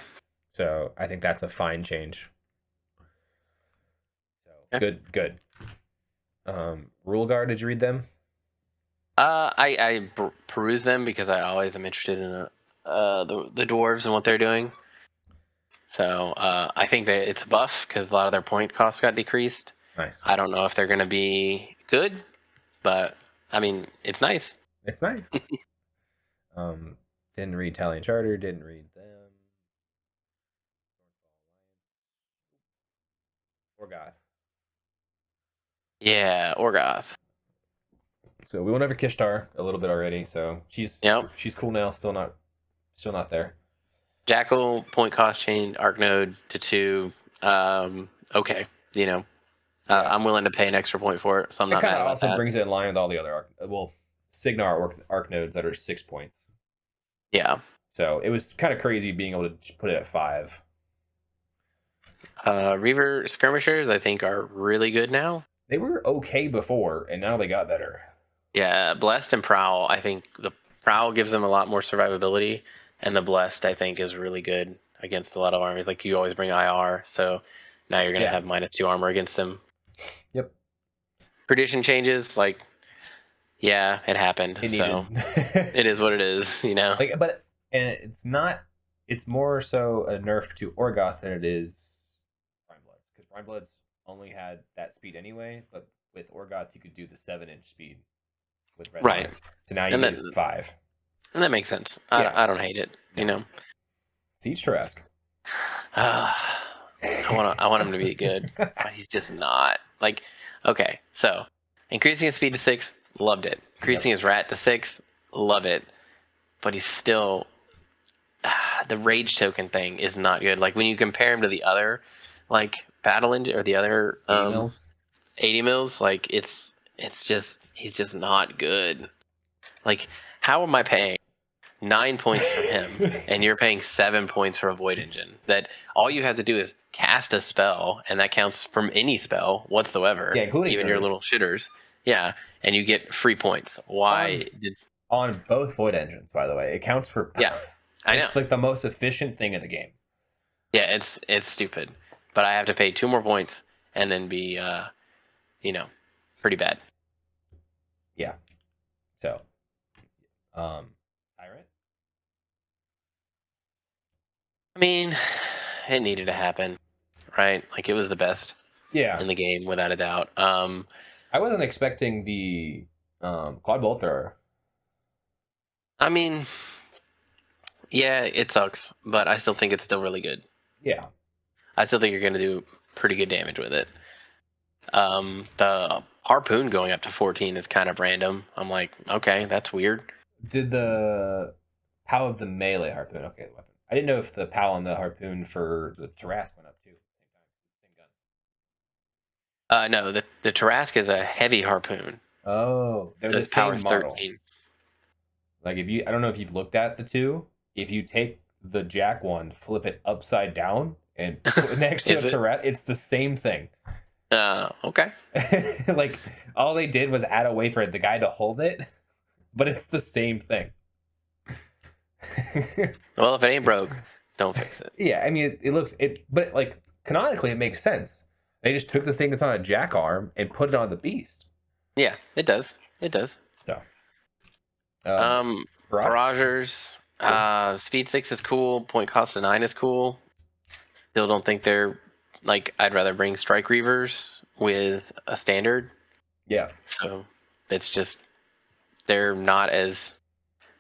So I think that's a fine change. So Yeah. good. Rule Guard. Did you read them? I peruse them because I always am interested in the dwarves and what they're doing. So I think that it's a buff because a lot of their point costs got decreased. Nice. I don't know if they're going to be good, but I mean, it's nice. It's nice. Didn't read Italian Charter. Didn't read them. Orgoth. Yeah, Orgoth. So we went over Kishtar a little bit already. So she's Yep. cool now. Still not there. Jackal point cost changed Arc Node to 2. Okay, Yeah. I'm willing to pay an extra point for it, so I'm It not kind mad of about also that. brings it in line with all the other Signar arc nodes that are 6 points. Yeah. So it was kind of crazy being able to put it at 5. Reaver skirmishers, I think, are really good now. They were okay before, and now they got better. Yeah, Blessed and Prowl, I think the Prowl gives them a lot more survivability, and the Blessed, I think, is really good against a lot of armies. Like, you always bring IR, so now you're going to Yeah. have -2 armor against them. Yep. Perdition changes, like, yeah, it happened. It So needed. it is what it is, you know? And it's not. It's more so a nerf to Orgoth than it is Prime Bloods, because Prime Bloods only had that speed anyway. But with Orgoth, you could do the 7-inch speed with Red Right. Line. So now you And do 5. and that makes sense. Yeah. I don't hate it, you know? Siege Tarrasque. I want him to be good, but he's just not. Like, okay, so increasing his speed to 6, loved it. Increasing his rat to 6, love it. But he's still the rage token thing is not good. Like when you compare him to the other, like battle engine or the other 80 mils. 80 mils, like it's just he's just not good. Like, how am I paying 9 points for him, and you're paying 7 points for a Void Engine? That all you have to do is cast a spell, and that counts from any spell whatsoever, Yeah, including even yours. your little shitters. Yeah, and you get free points. Why did? On both Void Engines, by the way, it counts for. Yeah, I know. It's like the most efficient thing in the game. Yeah, it's stupid, but I have to pay 2 more points and then be, pretty bad. Yeah. So, Tyrant. I mean, it needed to happen, right? Like it was the best Yeah. in the game without a doubt. I wasn't expecting the quad bolt thrower. I mean, yeah, it sucks, but I still think it's still really good. Yeah. I still think you're going to do pretty good damage with it. The harpoon going up to 14 is kind of random. I'm like, okay, that's weird. Did the POW of the melee harpoon? Okay, the weapon. I didn't know if the POW on the harpoon for the Tarrasque went up too. Same No, the Tarrasque is a heavy harpoon. gun. Oh, they're So the it's power same model. 13. Like I don't know if you've looked at the two. If you take the Jack one, flip it upside down, and put it next to Is a it? Tarrasque, it's the same thing. Okay. Like all they did was add a way for the guy to hold it, but it's the same thing. Well, if it ain't broke, don't fix it. Yeah, I mean it looks it, but like canonically it makes sense. They just took the thing that's on a jack arm and put it on the beast. Yeah, it does. It does. So, barrages, Barragers. cool. Speed 6 is cool. Point cost of 9 is cool. Still don't think they're like. I'd rather bring Strike Reavers with a standard. Yeah, So it's just they're not as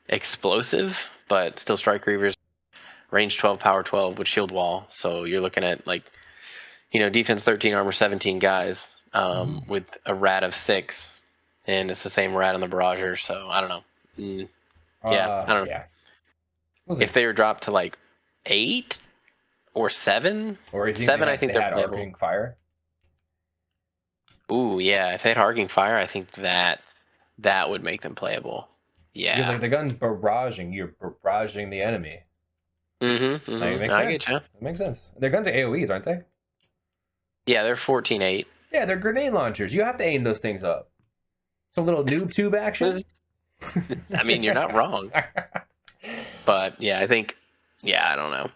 explosive, but still Strike Reavers. Range 12, power 12 with shield wall. So you're looking at like, defense 13, armor 17 guys with a rat of 6, and it's the same rat on the barrager. So I don't know. Yeah, I don't know. yeah. We'll see. If they were dropped to like 8 or 7, Or if 7, I they think they're had playable. arcing fire. Ooh, yeah. If they had Harking Fire, I think that would make them playable. Because Yeah. like the gun barraging, you're barraging the enemy. Mm-hmm. Like, it makes I sense. get you. It makes sense. Their guns are AoEs, aren't they? Yeah, they're 14-8. Yeah, they're grenade launchers. You have to aim those things up. Some little noob tube action. I mean, you're not wrong. But yeah, I think, I don't know.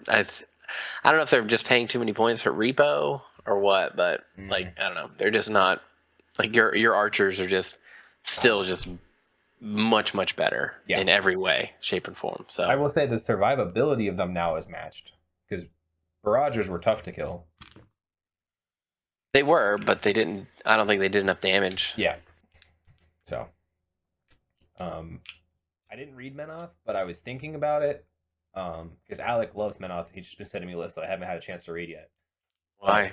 I don't know if they're just paying too many points for repo or what, but like, I don't know. They're just not like your archers are just still just much, much better in every way, shape, and form. So I will say the survivability of them now is matched because barragers were tough to kill. they were, but they didn't. I don't think they did enough damage. Yeah. So, I didn't read Menoth, but I was thinking about it because Alec loves Menoth. He's just been sending me a list that I haven't had a chance to read yet. Why?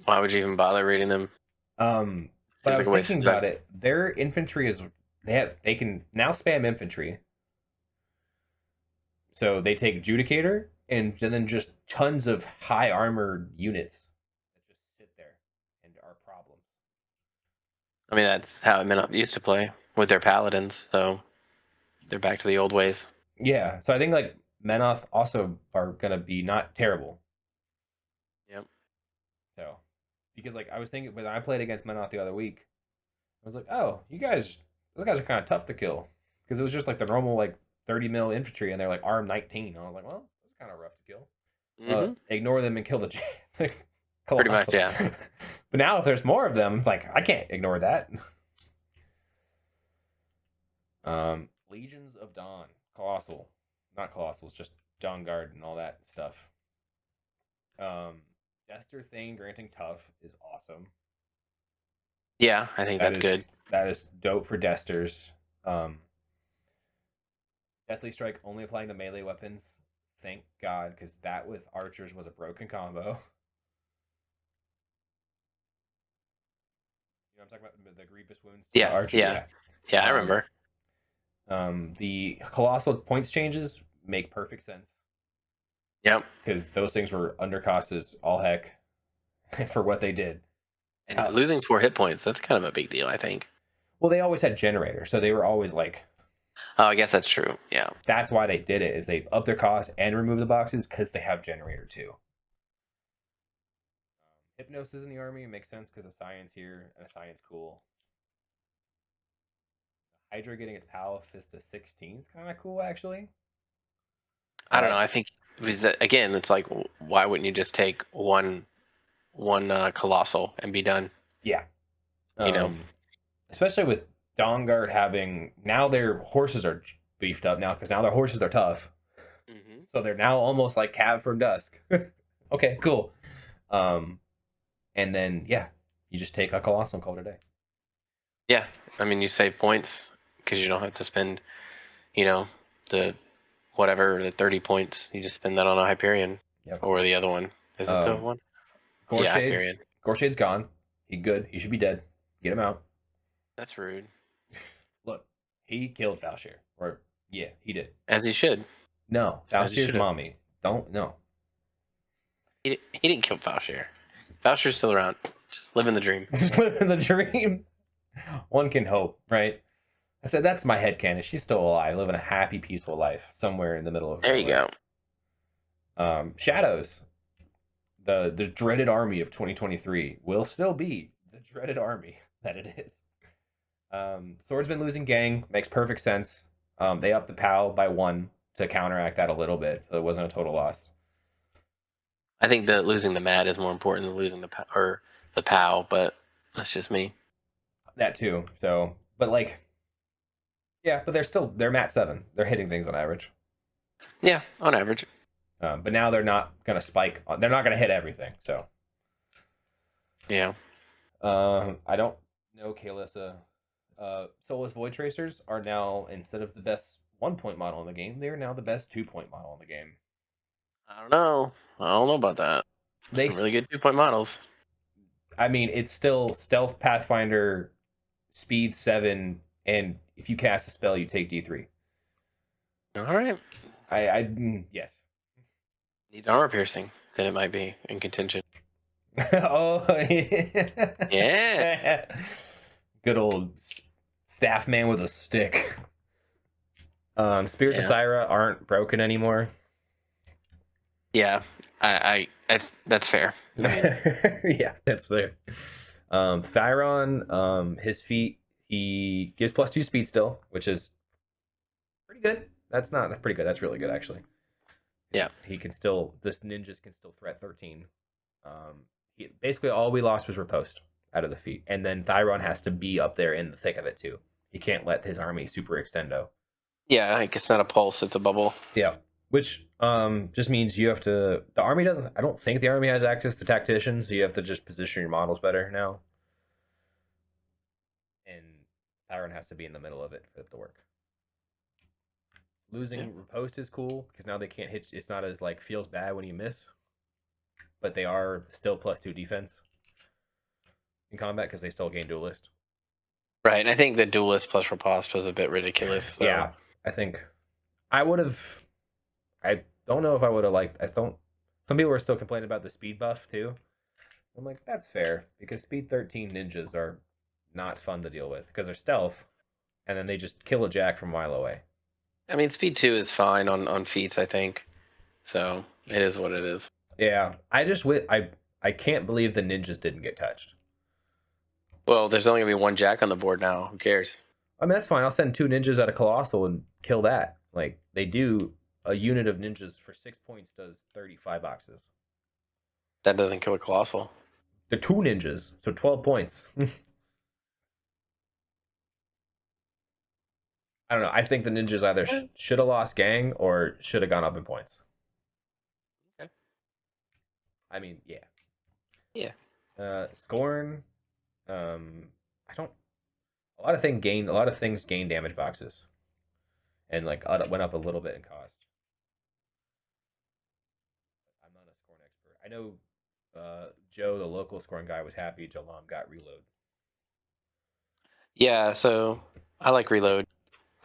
Why would you even bother reading them? But I was thinking about it. Their infantry is they can now spam infantry. So they take Judicator and then just tons of high armored units that just sit there and are problems. I mean, that's how Minoth used to play with their paladins, so they're back to the old ways. Yeah, so I think like Menoth also are gonna be not terrible. Yep. So because like I was thinking when I played against Menoth the other week, I was like, oh, those guys are kind of tough to kill because it was just like the normal like 30 mil infantry and they're like arm 19. I was like, well, that's kind of rough to kill. Ignore them and kill the Pretty much, yeah. But now if there's more of them, it's like I can't ignore that. Legions of Dawn, Colossal, not Colossal, it's just Dawn Guard and all that stuff. Dester Thane granting tough is awesome. Yeah, I think that's good. That is dope for Desters. Deathly Strike only applying to melee weapons. Thank God, because that with archers was a broken combo. You know what I'm talking about? The grievous wounds to Yeah, archer. Yeah, I remember. The colossal points changes make perfect sense. Yep. Because those things were undercost as all heck for what they did. And losing 4 hit points, that's kind of a big deal, I think. Well, they always had generator, so they were always like... Oh, I guess that's true, yeah. That's why they did it, is they up their cost and remove the boxes because they have generator too. Hypnosis in the army makes sense because of science here, and a science cool. Hydra getting its PAL Fist to 16 is kind of cool, actually. I don't know. I think again, it's like, why wouldn't you just take one colossal and be done? Yeah, you know, especially with Dawnguard having now their horses are beefed up now because now their horses are tough. Mm-hmm. So they're now almost like Cav from Dusk. Okay, cool. And then you just take a colossal and call it a day. Yeah, I mean you save points because you don't have to spend, the 30 points. You just spend that on a Hyperion. Yep. Or the other one. Is it the one? Hyperion. Gorshade's gone. He's good. He should be dead. Get him out. That's rude. Look, he killed Falshir. Or, yeah, he did. As he should. No, Falshir's mommy. No. He didn't kill Falshir. Falshir's still around. Just living the dream. Just living the dream. One can hope, right? I said that's my headcanon. She's still alive, living a happy, peaceful life somewhere in the middle of There you go. Shadows. The dreaded army of 2023 will still be the dreaded army that it is. Swordsman losing gang makes perfect sense. They upped the POW by 1 to counteract that a little bit, so it wasn't a total loss. I think that losing the mat is more important than losing the POW, but that's just me. That too. So, but like, yeah, but they're mat 7. They're hitting things on average. Yeah, on average. But now they're not gonna spike. They're not gonna hit everything. So, Yeah. I don't know, Kalissa. Soulless Void Tracers are now, instead of the best 1 point model in the game, they are now the best 2 point model in the game. I don't know. I don't know about that. They, Some really good 2-point models. I mean, it's still Stealth Pathfinder, Speed 7, and if you cast a spell, you take D3. All right. Yes. Needs armor piercing. Then it might be in contention. Oh, Yeah. good old staff man with a stick. Spirits of Yeah. Syra aren't broken anymore. Yeah. I that's fair. I mean, Yeah, that's fair. Thyron, his feat, he gives +2 speed still, which is pretty good. That's not pretty good. That's really good actually. yeah. He can still, this ninjas can still threat 13. Basically all we lost was riposte out of the feat, and then Thyron has to be up there in the thick of it too. He can't let his army super extendo. Yeah, like it's not a pulse, it's a bubble. Yeah, which just means you have to. The army doesn't. I don't think the army has access to tacticians, so you have to just position your models better now. And Thyron has to be in the middle of it for it to work. Losing Yeah. riposte is cool because now they can't hit. It's not as like feels bad when you miss, but they are still +2 defense in combat because they still gain duelist. Right. And I think the duelist plus riposte was a bit ridiculous. So. Yeah, I think I would have. I don't know if I would have liked. I don't. Some people were still complaining about the speed buff too. I'm like, that's fair because speed 13 ninjas are not fun to deal with because they're stealth, and then they just kill a jack from a mile away. I mean, speed 2 is fine on feats, I think. So it is what it is. Yeah, I can't believe the ninjas didn't get touched. Well, there's only gonna be one jack on the board now. Who cares? I mean, that's fine. I'll send 2 ninjas at a colossal and kill that. Like they do, a unit of ninjas for 6 points does 35 boxes. That doesn't kill a colossal. They're 2 ninjas, so 12 points. I don't know. I think the ninjas either should have lost gang or should have gone up in points. Okay. I mean, yeah. Yeah. Scorn. I don't. A lot of things gain damage boxes, and like went up a little bit in cost. I'm not a scorn expert. I know Joe, the local scorn guy, was happy Jalam got reload. Yeah. So I like reload.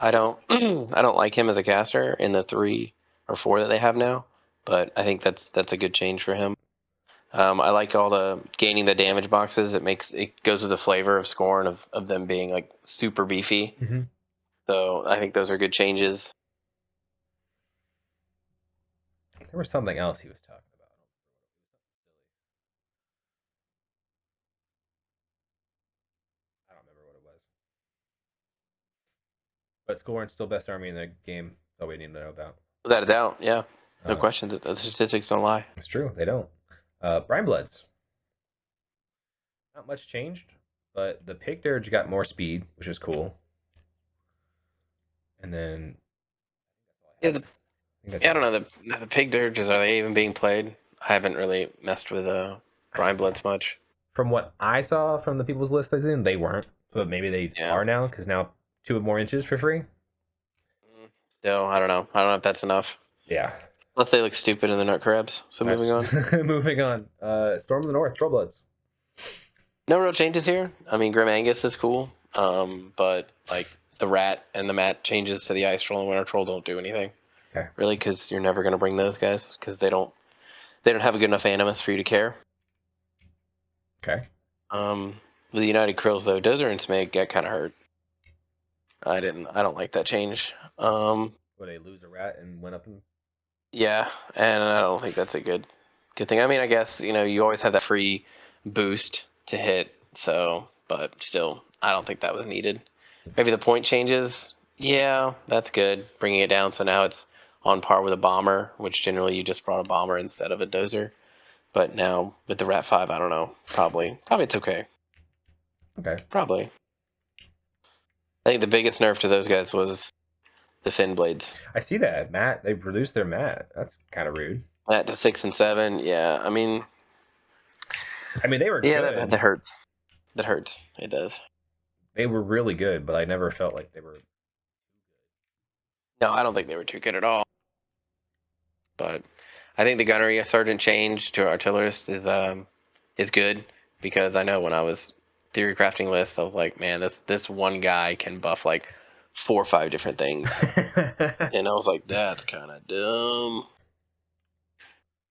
I don't. I don't like him as a caster in the 3 or 4 that they have now, but I think that's a good change for him. I like all the gaining the damage boxes. It goes with the flavor of Scorn of them being like super beefy. Mm-hmm. So I think those are good changes. There was something else he was talking about. I don't remember what it was. But Scorn's still best army in the game. That's all we need to know about. Without a doubt, yeah, no Uh, question. The statistics don't lie. it's true. They don't. Brine Bloods. Not much changed, but the Pig Dirge got more speed, which is cool. And then Yeah, I don't know the pig dirges. Are they even being played? I haven't really messed with Brine Bloods much. From what I saw from the people's list I've seen, they weren't, but maybe they Yeah. are now because now 2 more inches for free. No, I don't know. I don't know if that's enough. Yeah. Unless they look stupid and they're not crabs. So moving on. Moving on. Storm of the North, Trollbloods. No real changes here. I mean, Grim Angus is cool, but like the rat and the mat changes to the ice troll and winter troll don't do anything. Okay. Really, because you're never gonna bring those guys because they don't have a good enough animus for you to care. Okay. With the United Krills though, Dozer and Smeg get kind of hurt. I don't like that change. Would they lose a rat and went up and Yeah, and I don't think that's a good Good thing. I mean, I guess you always have that free boost to hit. So, but still, I don't think that was needed. Maybe the point changes. Yeah, that's good. Bringing it down so now it's on par with a bomber, which generally you just brought a bomber instead of a dozer. But now with the Rat 5, I don't know. Probably it's okay. Okay. Probably. I think the biggest nerf to those guys was the fin blades. I see that. Matt, they reduced their mat. That's kind of rude. At the 6 and 7, yeah. I mean, they were yeah, good. that hurts. That hurts. It does. They were really good, but I never felt like they were. No, I don't think they were too good at all. But I think the gunnery sergeant change to artillerist is good, because I know when I was theory crafting lists, I was like, man, this one guy can buff like 4 or 5 different things, and I was like, that's kind of dumb.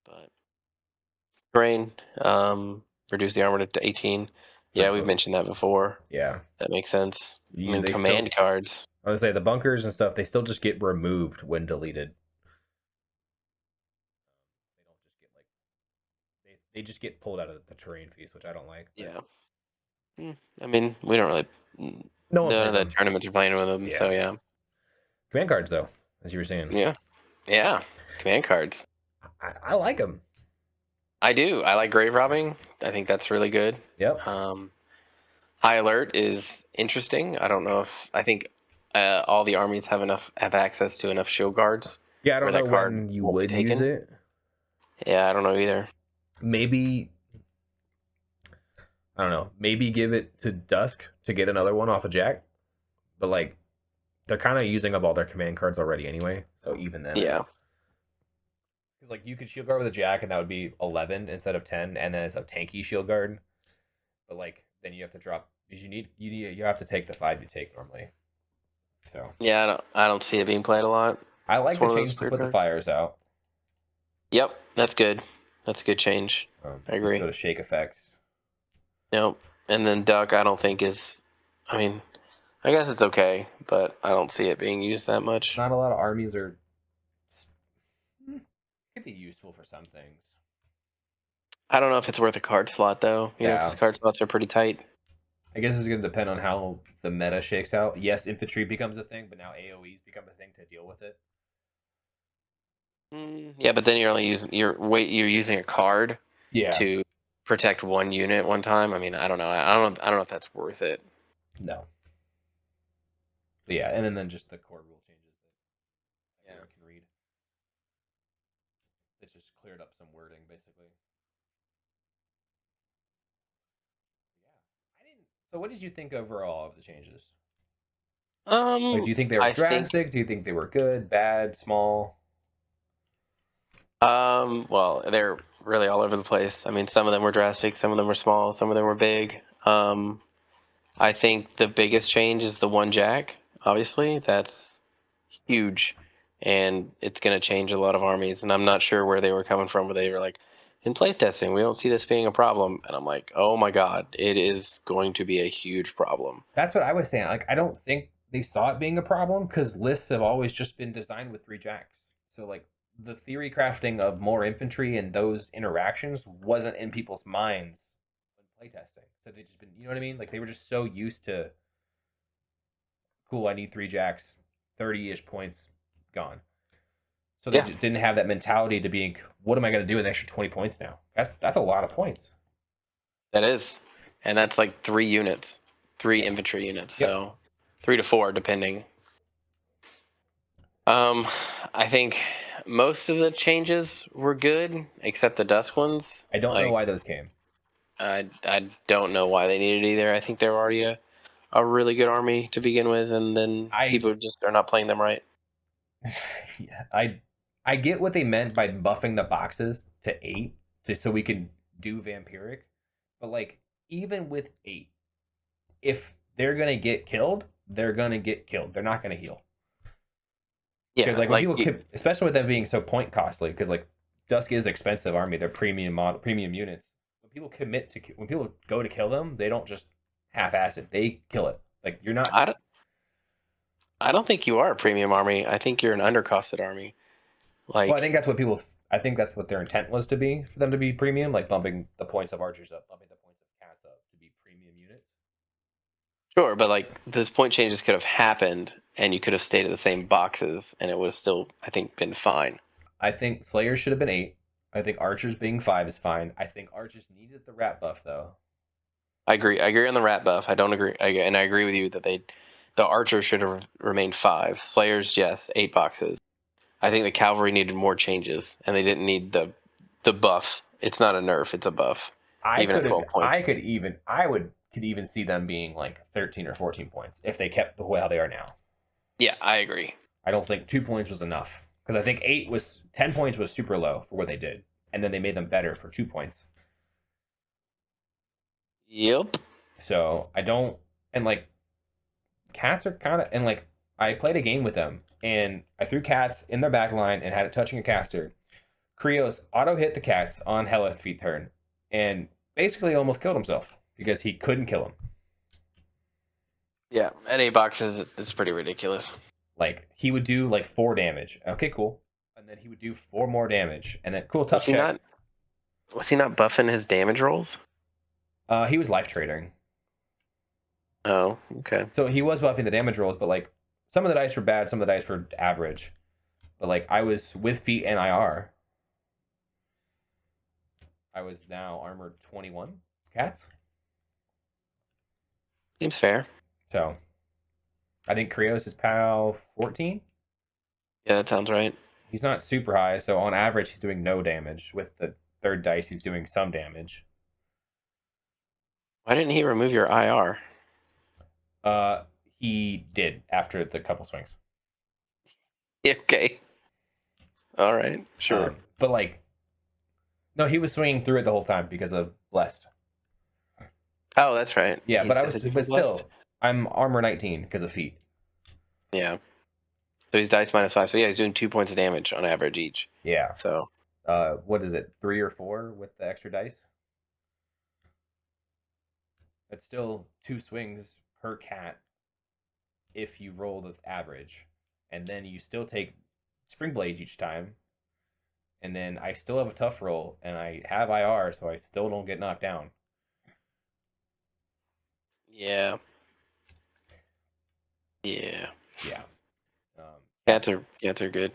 But terrain, reduce the armor to 18. Yeah, we've mentioned that before. Yeah. That makes sense. I mean, They command cards. I would say the bunkers and stuff, they still just get removed when deleted. They don't just get like they just get pulled out of the terrain feast, which I don't like. Yeah. I mean, we don't really. No one None plays of the them. tournaments are playing with them, so yeah. Command cards, though, as you were saying. Yeah. Command cards. I like them. I do. I like grave robbing. I think that's really good. Yep. High alert is interesting. I don't know if I think all the armies have access to enough shield guards. Yeah, I don't know card when you won't be would use taken. it. Yeah, I don't know either. Maybe I don't know. Maybe give it to Dusk to get another one off of Jack. But like they're kind of using up all their command cards already anyway. So even then. Yeah. Because like you could shield guard with a Jack and that would be 11 instead of 10, and then it's a tanky shield guard. But like then you have to drop because you have to take the 5 you take normally. So yeah, I don't see it being played a lot. I like the change to put the fires out. Yep, that's good. That's a good change. I agree. Go to shake effects. Yep, and then Duck, I don't think is. I mean, I guess it's okay, but I don't see it being used that much. Not a lot of armies are. Could be useful for some things. I don't know if it's worth a card slot though. You know, because card slots are pretty tight. I guess it's going to depend on how the meta shakes out. Yes, infantry becomes a thing, but now AOEs become a thing to deal with it. Yeah, but then you're only using a card to protect one unit one time. I mean, I don't know. I don't know if that's worth it. No. But yeah, and then just the core rule changes that everyone can read. It just cleared up some wording, basically. Yeah, I didn't. So, what did you think overall of the changes? Like, do you think they were drastic? Do you think they were good, bad, small? Well, they're really all over the place. I mean, some of them were drastic, some of them were small, some of them were big. I think the biggest change is the one Jack. Obviously, that's huge, and it's going to change a lot of armies. And I'm not sure where they were coming from, where they were like, in place testing, we don't see this being a problem. And I'm like, oh my god, it is going to be a huge problem. That's what I was saying. Like, I don't think they saw it being a problem because lists have always just been designed with 3 Jacks. So like the theory crafting of more infantry and those interactions wasn't in people's minds when playtesting. So they just been, you know what I mean? Like they were just so used to, cool, I need 3 Jacks, 30-ish points, gone. So they just didn't have that mentality to be, what am I going to do with an extra 20 points now? That's a lot of points. That is, and that's like 3 units, 3 infantry units. So 3 to 4 depending. I think most of the changes were good, except the Dusk ones. I don't know why those came. I don't know why they needed either. I think they were already a really good army to begin with, and then people just are not playing them right. Yeah, I get what they meant by buffing the boxes to 8, so we can do vampiric, but like even with 8, if they're gonna get killed, they're gonna get killed. They're not gonna heal. Yeah, because like when people, especially with them being so point costly, because like Dusk is expensive army, they're premium units. When people when people go to kill them, they don't just half-ass it; they kill it. Like you're not. I don't think you are a premium army. I think you're an undercosted army. Like, well, I think that's what people. I think that's what their intent was to be, for them to be premium, like bumping the points of archers up, bumping the points of cats up to be premium units. Sure, but like those point changes could have happened, and you could have stayed at the same boxes, and it would have still, I think, been fine. I think Slayers should have been 8. I think Archers being 5 is fine. I think Archers needed the rat buff though. I agree. I agree on the rat buff. I don't agree, and I agree with you that the archers should have remained 5. Slayers, yes, 8 boxes. I think the cavalry needed more changes, and they didn't need the buff. It's not a nerf; it's a buff. Even at 12 points. Could even see them being like 13 or 14 points if they kept the way how they are now. Yeah, I agree. I don't think 2 points was enough because I think 10 points was super low for what they did, and then they made them better for 2 points. Yep. So I don't, and like cats are kind of, and like I played a game with them and I threw cats in their back line and had it touching a caster. Krios auto hit the cats on Heleth feet turn and basically almost killed himself because he couldn't kill him. Yeah, at 8 boxes, it's pretty ridiculous. Like he would do like 4 damage. Okay, cool. And then he would do 4 more damage, and then cool tough check. Was he not buffing his damage rolls? He was life trading. Oh, okay. So he was buffing the damage rolls, but like some of the dice were bad, some of the dice were average. But like I was with feet and IR. I was now armored 21 cats. Seems fair. So I think Krios is POW 14. Yeah, that sounds right. He's not super high, so on average he's doing no damage. With the third dice, he's doing some damage. Why didn't he remove your IR? He did after the couple swings. Okay. All right. Sure. But like, no, he was swinging through it the whole time because of blessed. Oh, that's right. Yeah, but still, I'm armor 19 because of feet. Yeah. So he's dice -5. So yeah, he's doing 2 points of damage on average each. Yeah. So. What is it? 3 or 4 with the extra dice? It's still 2 swings per cat if you roll the average, and then you still take spring blades each time. And then I still have a tough roll, and I have IR, so I still don't get knocked down. Yeah. Yeah. Yeah. Cats are good.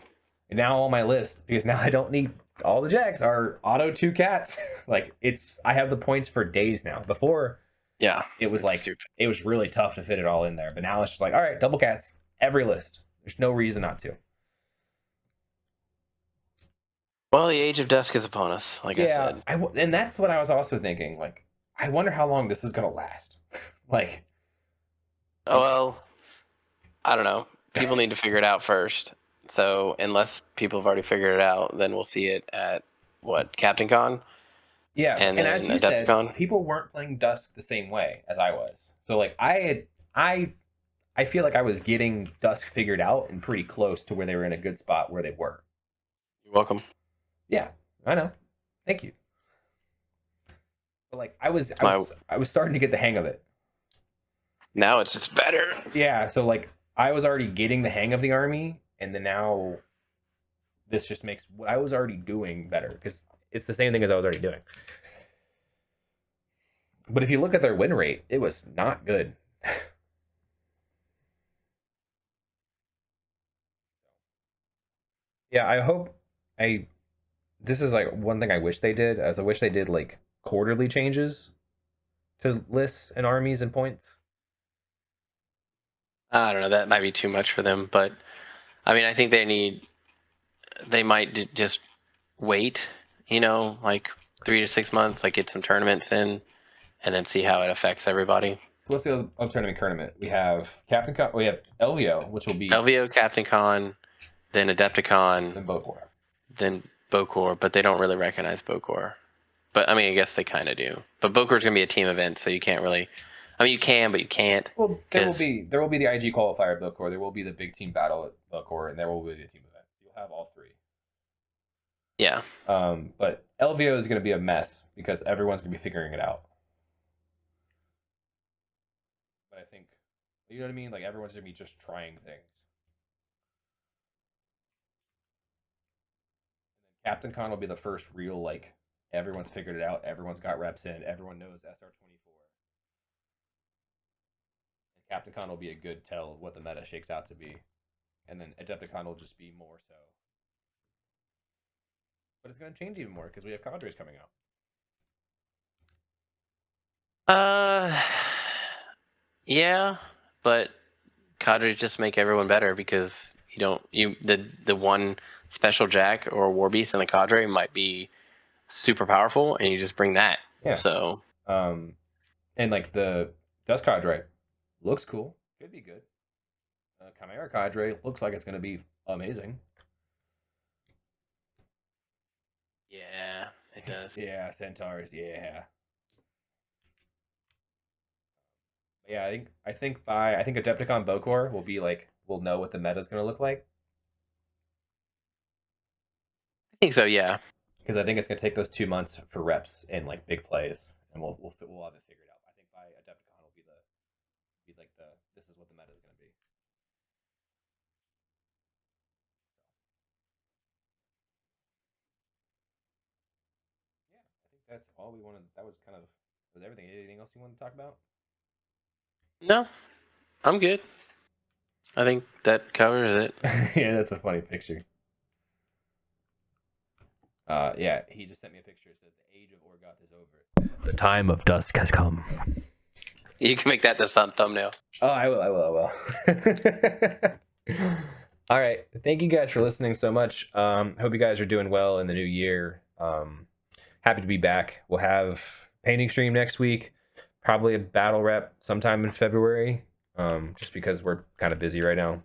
And now on my list, because now I don't need all the jacks are auto 2 cats. Like I have the points for days now. Before, yeah, it was like stupid. It was really tough to fit it all in there. But now it's just like, all right, double cats every list. There's no reason not to. Well, the age of dusk is upon us, like I said. And that's what I was also thinking. Like, I wonder how long this is gonna last. like, oh well, I don't know. People need to figure it out first. So unless people have already figured it out, then we'll see it at what, Captain Con? Yeah, and as you said, people weren't playing Dusk the same way as I was. So like I feel like I was getting Dusk figured out and pretty close to where they were in a good spot where they were. You're welcome. Yeah, I know. Thank you. But like I was starting to get the hang of it. Now it's just better. Yeah, so like I was already getting the hang of the army, and then now this just makes what I was already doing better because it's the same thing as I was already doing. But if you look at their win rate, it was not good. Yeah, I hope this is like one thing I wish they did, as I wish they did like quarterly changes to lists and armies and points. I don't know, that might be too much for them, but I mean, I think they might just wait, like 3 to 6 months, like get some tournaments in, and then see how it affects everybody. So let's go on tournament. We have Captain Con, we have LVO, which will be LVO, Captain Con, then Adepticon, then Bokor. Then Bokor, but they don't really recognize Bokor. But I mean, I guess they kind of do. But Bokor's gonna be a team event, so you can't really. I mean, you can, but you can't. Well, there will be the IG qualifier at Bokor. There will be the big team battle at Bokor, and there will be the team event. You'll have all 3. Yeah. But LVO is going to be a mess because everyone's going to be figuring it out. But I think, you know what I mean? Like everyone's going to be just trying things. Captain Con will be the first real like everyone's figured it out, everyone's got reps in, everyone knows SR24. And Captain Con will be a good tell what the meta shakes out to be, and then Adepticon will just be more so. But it's going to change even more because we have cadres coming out. Yeah, but cadres just make everyone better because the one special jack or war beast in the cadre might be super powerful, and you just bring that. Yeah. So And like the Dust Cadre looks cool, could be good. Chimera Cadre looks like it's going to be amazing. yeah, it does. Yeah, Centaurs, yeah. Yeah, I think Adepticon Bokor will be like we'll know what the meta is going to look like I think so. Yeah. because I think it's going to take those 2 months for reps and like big plays, and we'll have it figured out. I think by Adepticon will be like the this is what the meta is going to be. Yeah, I think that's all we wanted. That was kind of was everything. Anything else you want to talk about? No, I'm good. I think that covers it. Yeah, that's a funny picture. Yeah, he just sent me a picture. It said the age of Orgoth is over. The time of dusk has come. You can make that the thumbnail. Oh, I will. All right. Thank you guys for listening so much. Hope you guys are doing well in the new year. Happy to be back. We'll have painting stream next week. Probably a battle rep sometime in February. Just because we're kind of busy right now.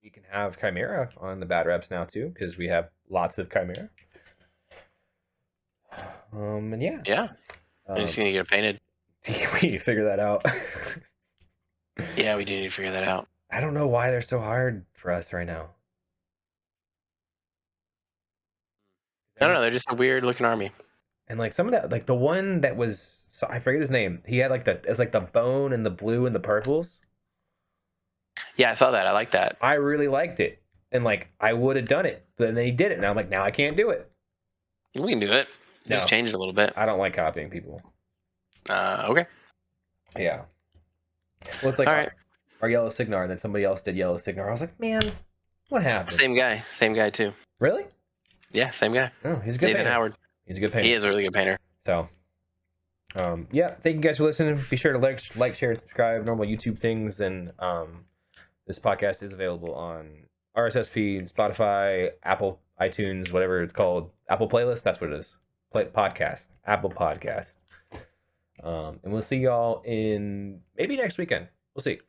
We can have Chimera on the bad reps now too, because we have lots of Chimera. And yeah. Yeah. I'm just gonna get it painted. We need to figure that out. Yeah, we do need to figure that out. I don't know why they're so hard for us right now. I don't know. They're just a weird looking army. And like some of that, like the one that was, so I forget his name. He had like it's like the bone and the blue and the purples. Yeah, I saw that. I like that. I really liked it, and like I would have done it, but then he did it, and I'm like, now I can't do it. We can do it. No. Just change it a little bit. I don't like copying people. Okay. Yeah. Well, it's like All right. our Yellow Signar, and then somebody else did Yellow Signar. I was like, man, what happened? Same guy too. Really? Yeah, same guy. Oh, he's a good Nathan painter. Howard. He's a good painter. He is a really good painter. So, yeah, thank you guys for listening. Be sure to like, share, and subscribe. Normal YouTube things, and this podcast is available on RSS feed, Spotify, Apple, iTunes, whatever it's called, Apple Playlist. That's what it is. Podcast, Apple Podcast. And we'll see y'all in maybe next weekend. We'll see.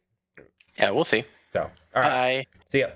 Yeah, we'll see. So, all right. Bye. See ya.